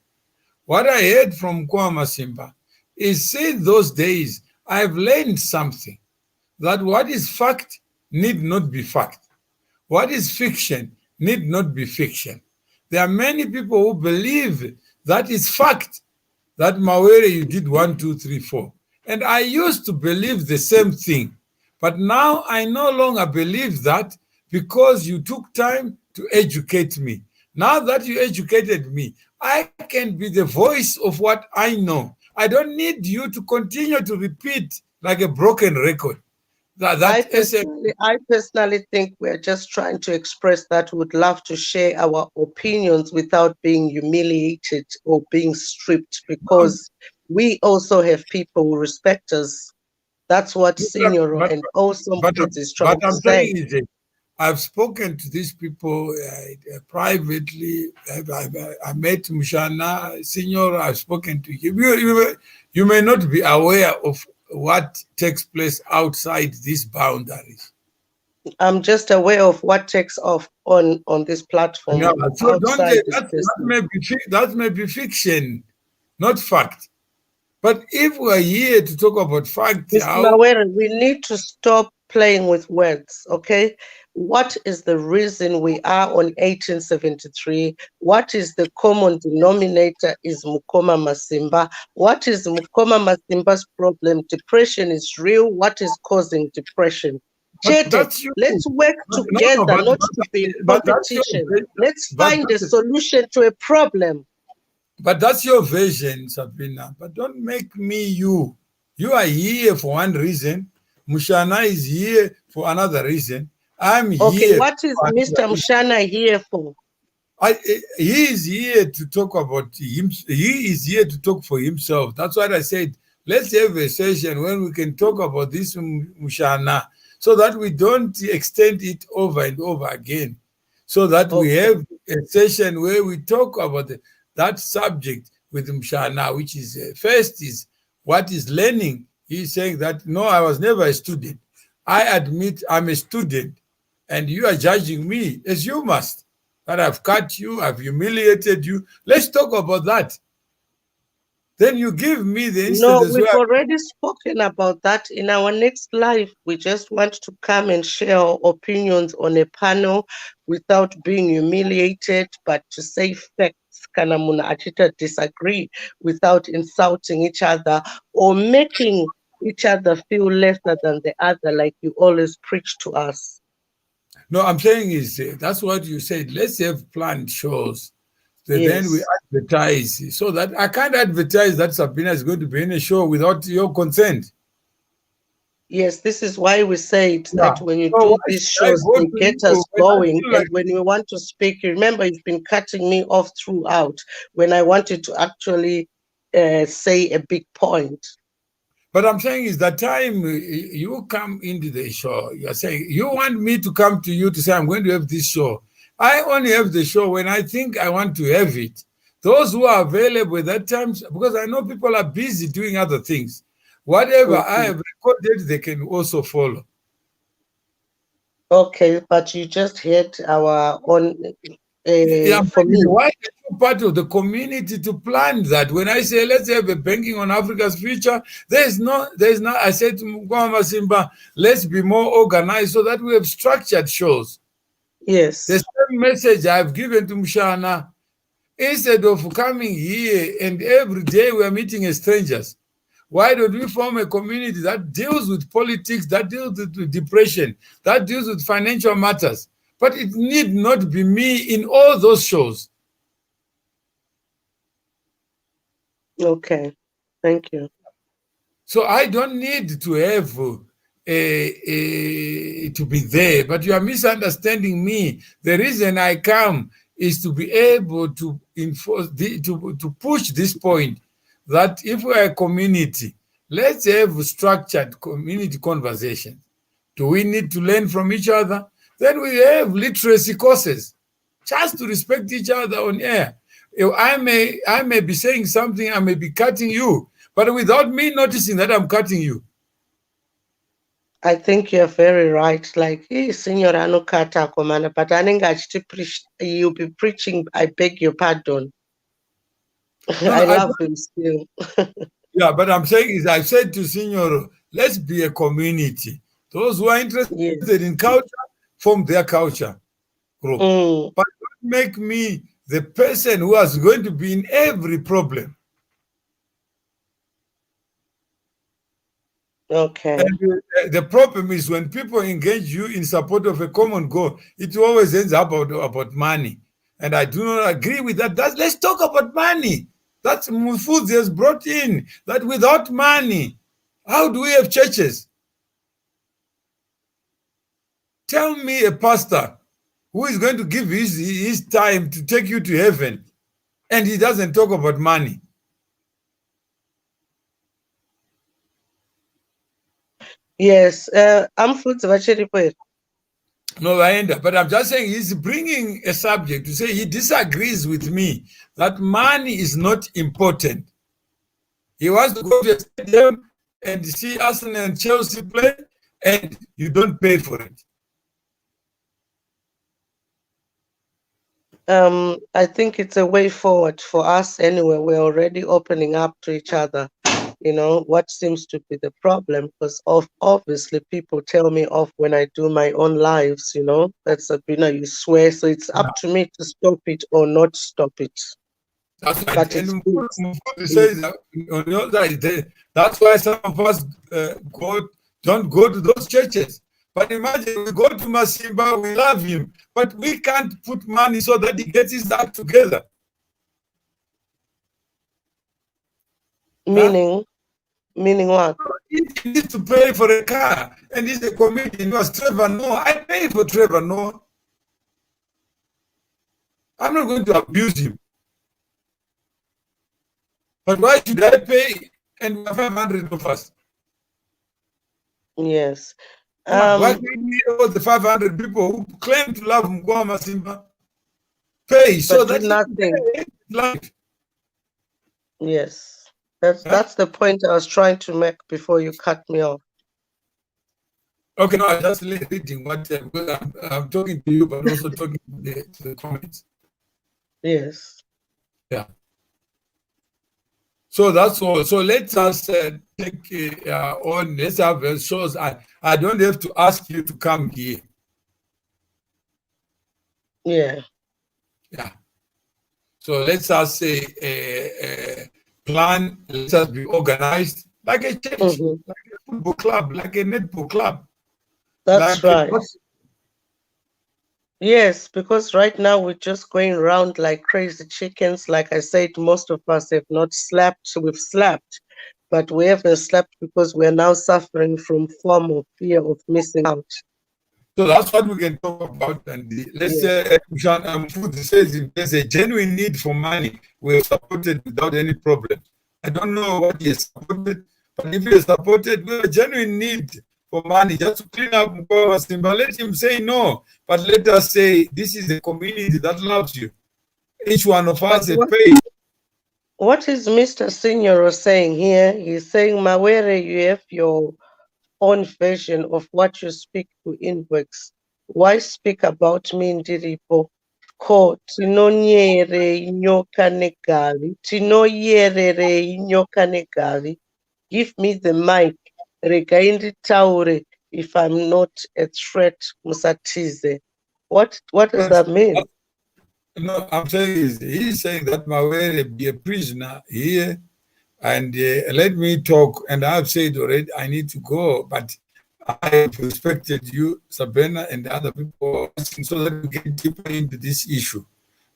What I heard from Mukoma Masimba is since those days, I've learned something, that what is fact need not be fact. What is fiction need not be fiction. There are many people who believe that is fact, that Mawere, you did 1, 2, 3, 4. And I used to believe the same thing. But now I no longer believe that because you took time to educate me. Now that you educated me, I can be the voice of what I know. I don't need you to continue to repeat like a broken record. I personally think we're just trying to express that we would love to share our opinions without being humiliated or being stripped, because we also have people who respect us. That's what Senior and also Mkhize is trying to say. I've spoken to these people privately. I met Mshana, Senior, I've spoken to him. You may not be aware of what takes place outside these boundaries. I'm just aware of what takes off on this platform. Yeah, so that may be fiction, not fact. But if we're here to talk about fact, we need to stop playing with words, okay? What is the reason we are on 1873? What is the common denominator is Mukoma Masimba. What is Mukoma Masimba's problem? Depression is real. What is causing depression? Let's work together, not to be in competition. Let's find a solution to a problem. But that's your version, Sabrina. But don't make me you. You are here for one reason. Mshana is here for another reason. I'm here. Okay, what is Mr. Mshana here for? He is here to talk about him. He is here to talk for himself. That's why I said, let's have a session when we can talk about this Mshana, so that we don't extend it over and over again. So that we have a session where we talk about that subject with Mshana, which is first is what is learning. He's saying that, no, I was never a student. I admit I'm a student, and you are judging me as you must, that I've cut you, I've humiliated you. Let's talk about that. Then you give me the instances. No, we've already spoken about that in our next live. We just want to come and share our opinions on a panel without being humiliated, but to say facts. Kanamuna Achita disagree without insulting each other or making each other feel lesser than the other, like you always preach to us. No, I'm saying is that's what you said. Let's have planned shows. Then we advertise, so that I can't advertise that Sabina is going to be in a show without your consent. Yes, this is why we said that when you do these shows, they get us going. And when we want to speak, you remember you've been cutting me off throughout when I wanted to actually say a big point. But I'm saying is that time you come into the show, you're saying, you want me to come to you to say, I'm going to have this show. I only have the show when I think I want to have it. Those who are available at that time, because I know people are busy doing other things. Whatever I have recorded, they can also follow. Okay, but you just heard our own. For me, why are you part of the community to plan that? When I say let's have a banking on Africa's future, there's no. I said to Mukoma Masimba, let's be more organized so that we have structured shows. Yes. The same message I've given to Mshana. Instead of coming here and every day we are meeting as strangers, why don't we form a community that deals with politics, that deals with depression, that deals with financial matters? But it need not be me in all those shows. Okay. Thank you. So I don't need to have to be there, but you are misunderstanding me. The reason I come is to be able to enforce to push this point that if we are a community, let's have structured community conversation. Do we need to learn from each other? Then we have literacy courses, just to respect each other on air. I may be saying something, I may be cutting you, but without me noticing that I'm cutting you. I think you're very right. Like, Signor Anukata Komana, but you'll be preaching, I beg your pardon. No, I love him still. Yeah, but I'm saying is I said to Signor, let's be a community. Those who are interested in culture, form their culture group. But don't make me the person who is going to be in every problem. Okay. And the problem is when people engage you in support of a common goal, it always ends up about money. And I do not agree with that. Let's talk about money. That's Mufudzi has brought in, that without money, how do we have churches? Tell me a pastor who is going to give his time to take you to heaven and he doesn't talk about money. Yes, I'm Mufudzi vachiripo. No, but I'm just saying he's bringing a subject to say he disagrees with me that money is not important. He wants to go to a stadium and see Arsenal and Chelsea play, and you don't pay for it. I think it's a way forward for us anyway. We're already opening up to each other. You know, what seems to be the problem, because obviously people tell me off when I do my own lives, you know, that's Sabina, you swear. So it's up to me to stop it or not stop it. That's right. But and says that on the other side, that's why some of us don't go to those churches. But imagine we go to Masimba, we love him, but we can't put money so that he gets his act together. Meaning? Meaning what? He needs to pay for a car, and he's a comedian. He was Trevor Noah. I pay for Trevor Noah. I'm not going to abuse him. But why should I pay and we have 500 of us? Yes. Why can't we all the 500 people who claim to love Mukoma Masimba pay so that nothing? Life? Yes. That's the point I was trying to make before you cut me off. Okay, no, I'm just reading what because I'm talking to you, but also talking to the comments. Yes. Yeah. So that's all. So let us take on. Let's have shows. I don't have to ask you to come here. Yeah. Yeah. So let's us say plan. Let us be organized like a church, like a football club, like a netball club. That's right. Yes, because right now we're just going around like crazy chickens. Like I said, most of us have not slept. We've slept, but we haven't slept because we're now suffering from form of fear of missing out. So that's what we can talk about. And let's say food says if there's a genuine need for money, we're supported without any problem. I don't know what he is supported, but if he is supported with a genuine need for money, just to clean up Mukoma Masimba, let him say no. But let us say this is a community that loves you. Each one of us is paid. What is Mr. Senior saying here? He's saying, Mawere, you have your own version of what you speak to inworks. Why speak about me in Diripo? Ko tinonyere inyoka negavi. Tinoyerere inyoka negavi. Give me the mic. Regaindi taure if I'm not a threat, Musatize. What does that mean? No, I'm saying he's saying that Mawere be a prisoner here, and let me talk. And I've said already I need to go, but I have respected you, Sabina, and the other people asking so that we get deeper into this issue,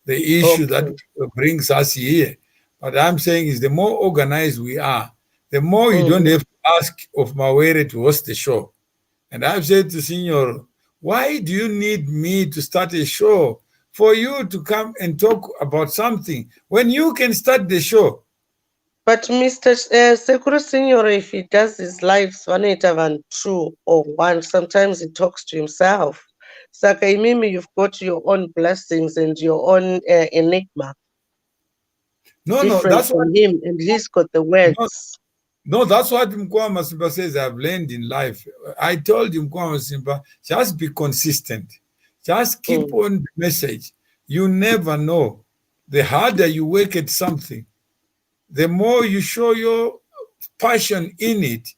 the issue that brings us here. But I'm saying is the more organized we are, the more you don't have to ask of Mawere to host the show. And I've said to Senior, why do you need me to start a show for you to come and talk about something when you can start the show? But Mr. Sekuru Senior, if he does his lives 182 or one, sometimes he talks to himself. Sakaimimi, you've got your own blessings and your own enigma. No, that's from him, and he's got the words. No, that's what Mukoma Masimba says I've learned in life. I told you, Mukoma Masimba, just be consistent. Just keep on the message. You never know. The harder you work at something, the more you show your passion in it,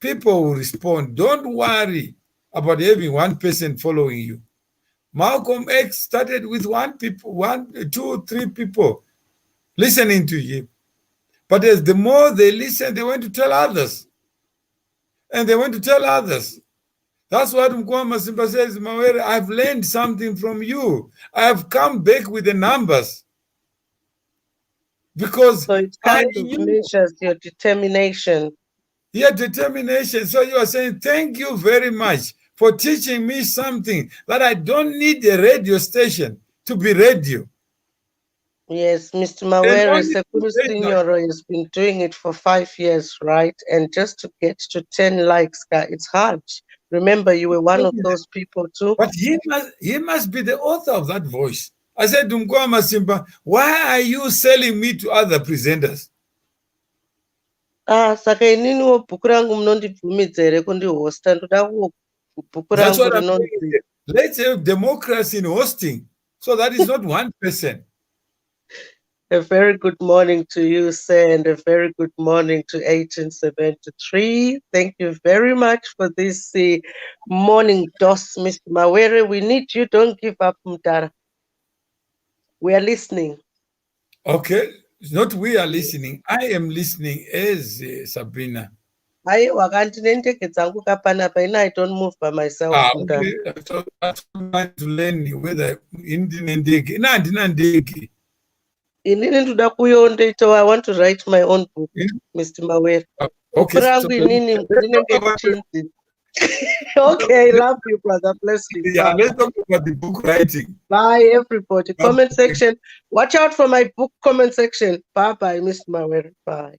people will respond. Don't worry about having one person following you. Malcolm X started with one, two, three people listening to him. But as the more they listen, they went to tell others. And they went to tell others. That's what Mukoma Masimba says, Mawere, I've learned something from you. I have come back with the numbers. Because so it kind of measures your determination. Yeah, determination. So you are saying, thank you very much for teaching me something that I don't need a radio station to be radio. Yes, Mr. Mawere Sekuru Senior has been doing it for 5 years, right? And just to get to 10 likes, it's hard. Remember, you were one of those people too. But he must be the author of that voice. I said to Mukoma Masimba, why are you selling me to other presenters? Saka ininiwo bhuku rangu munondibvumidza here kundihosta, ndoda bhuku rangu rinonzi. Let's have democracy in hosting, so that is not one person. A very good morning to you, sir, and a very good morning to 1873. Thank you very much for this morning dose, Mr. Mawere. We need you. Don't give up, Mutara. We are listening. Okay, not we are listening. I am listening as Sabrina. I don't move by myself. Okay. So that's trying to learn whether Indian I want to write my own book, Mr. Mawere. Okay. Okay, love you, brother. Bless you. Yeah, let's talk about the book writing. Bye, everybody. Comment section. Watch out for my book comment section. Bye-bye, Mr. Mawere. Bye.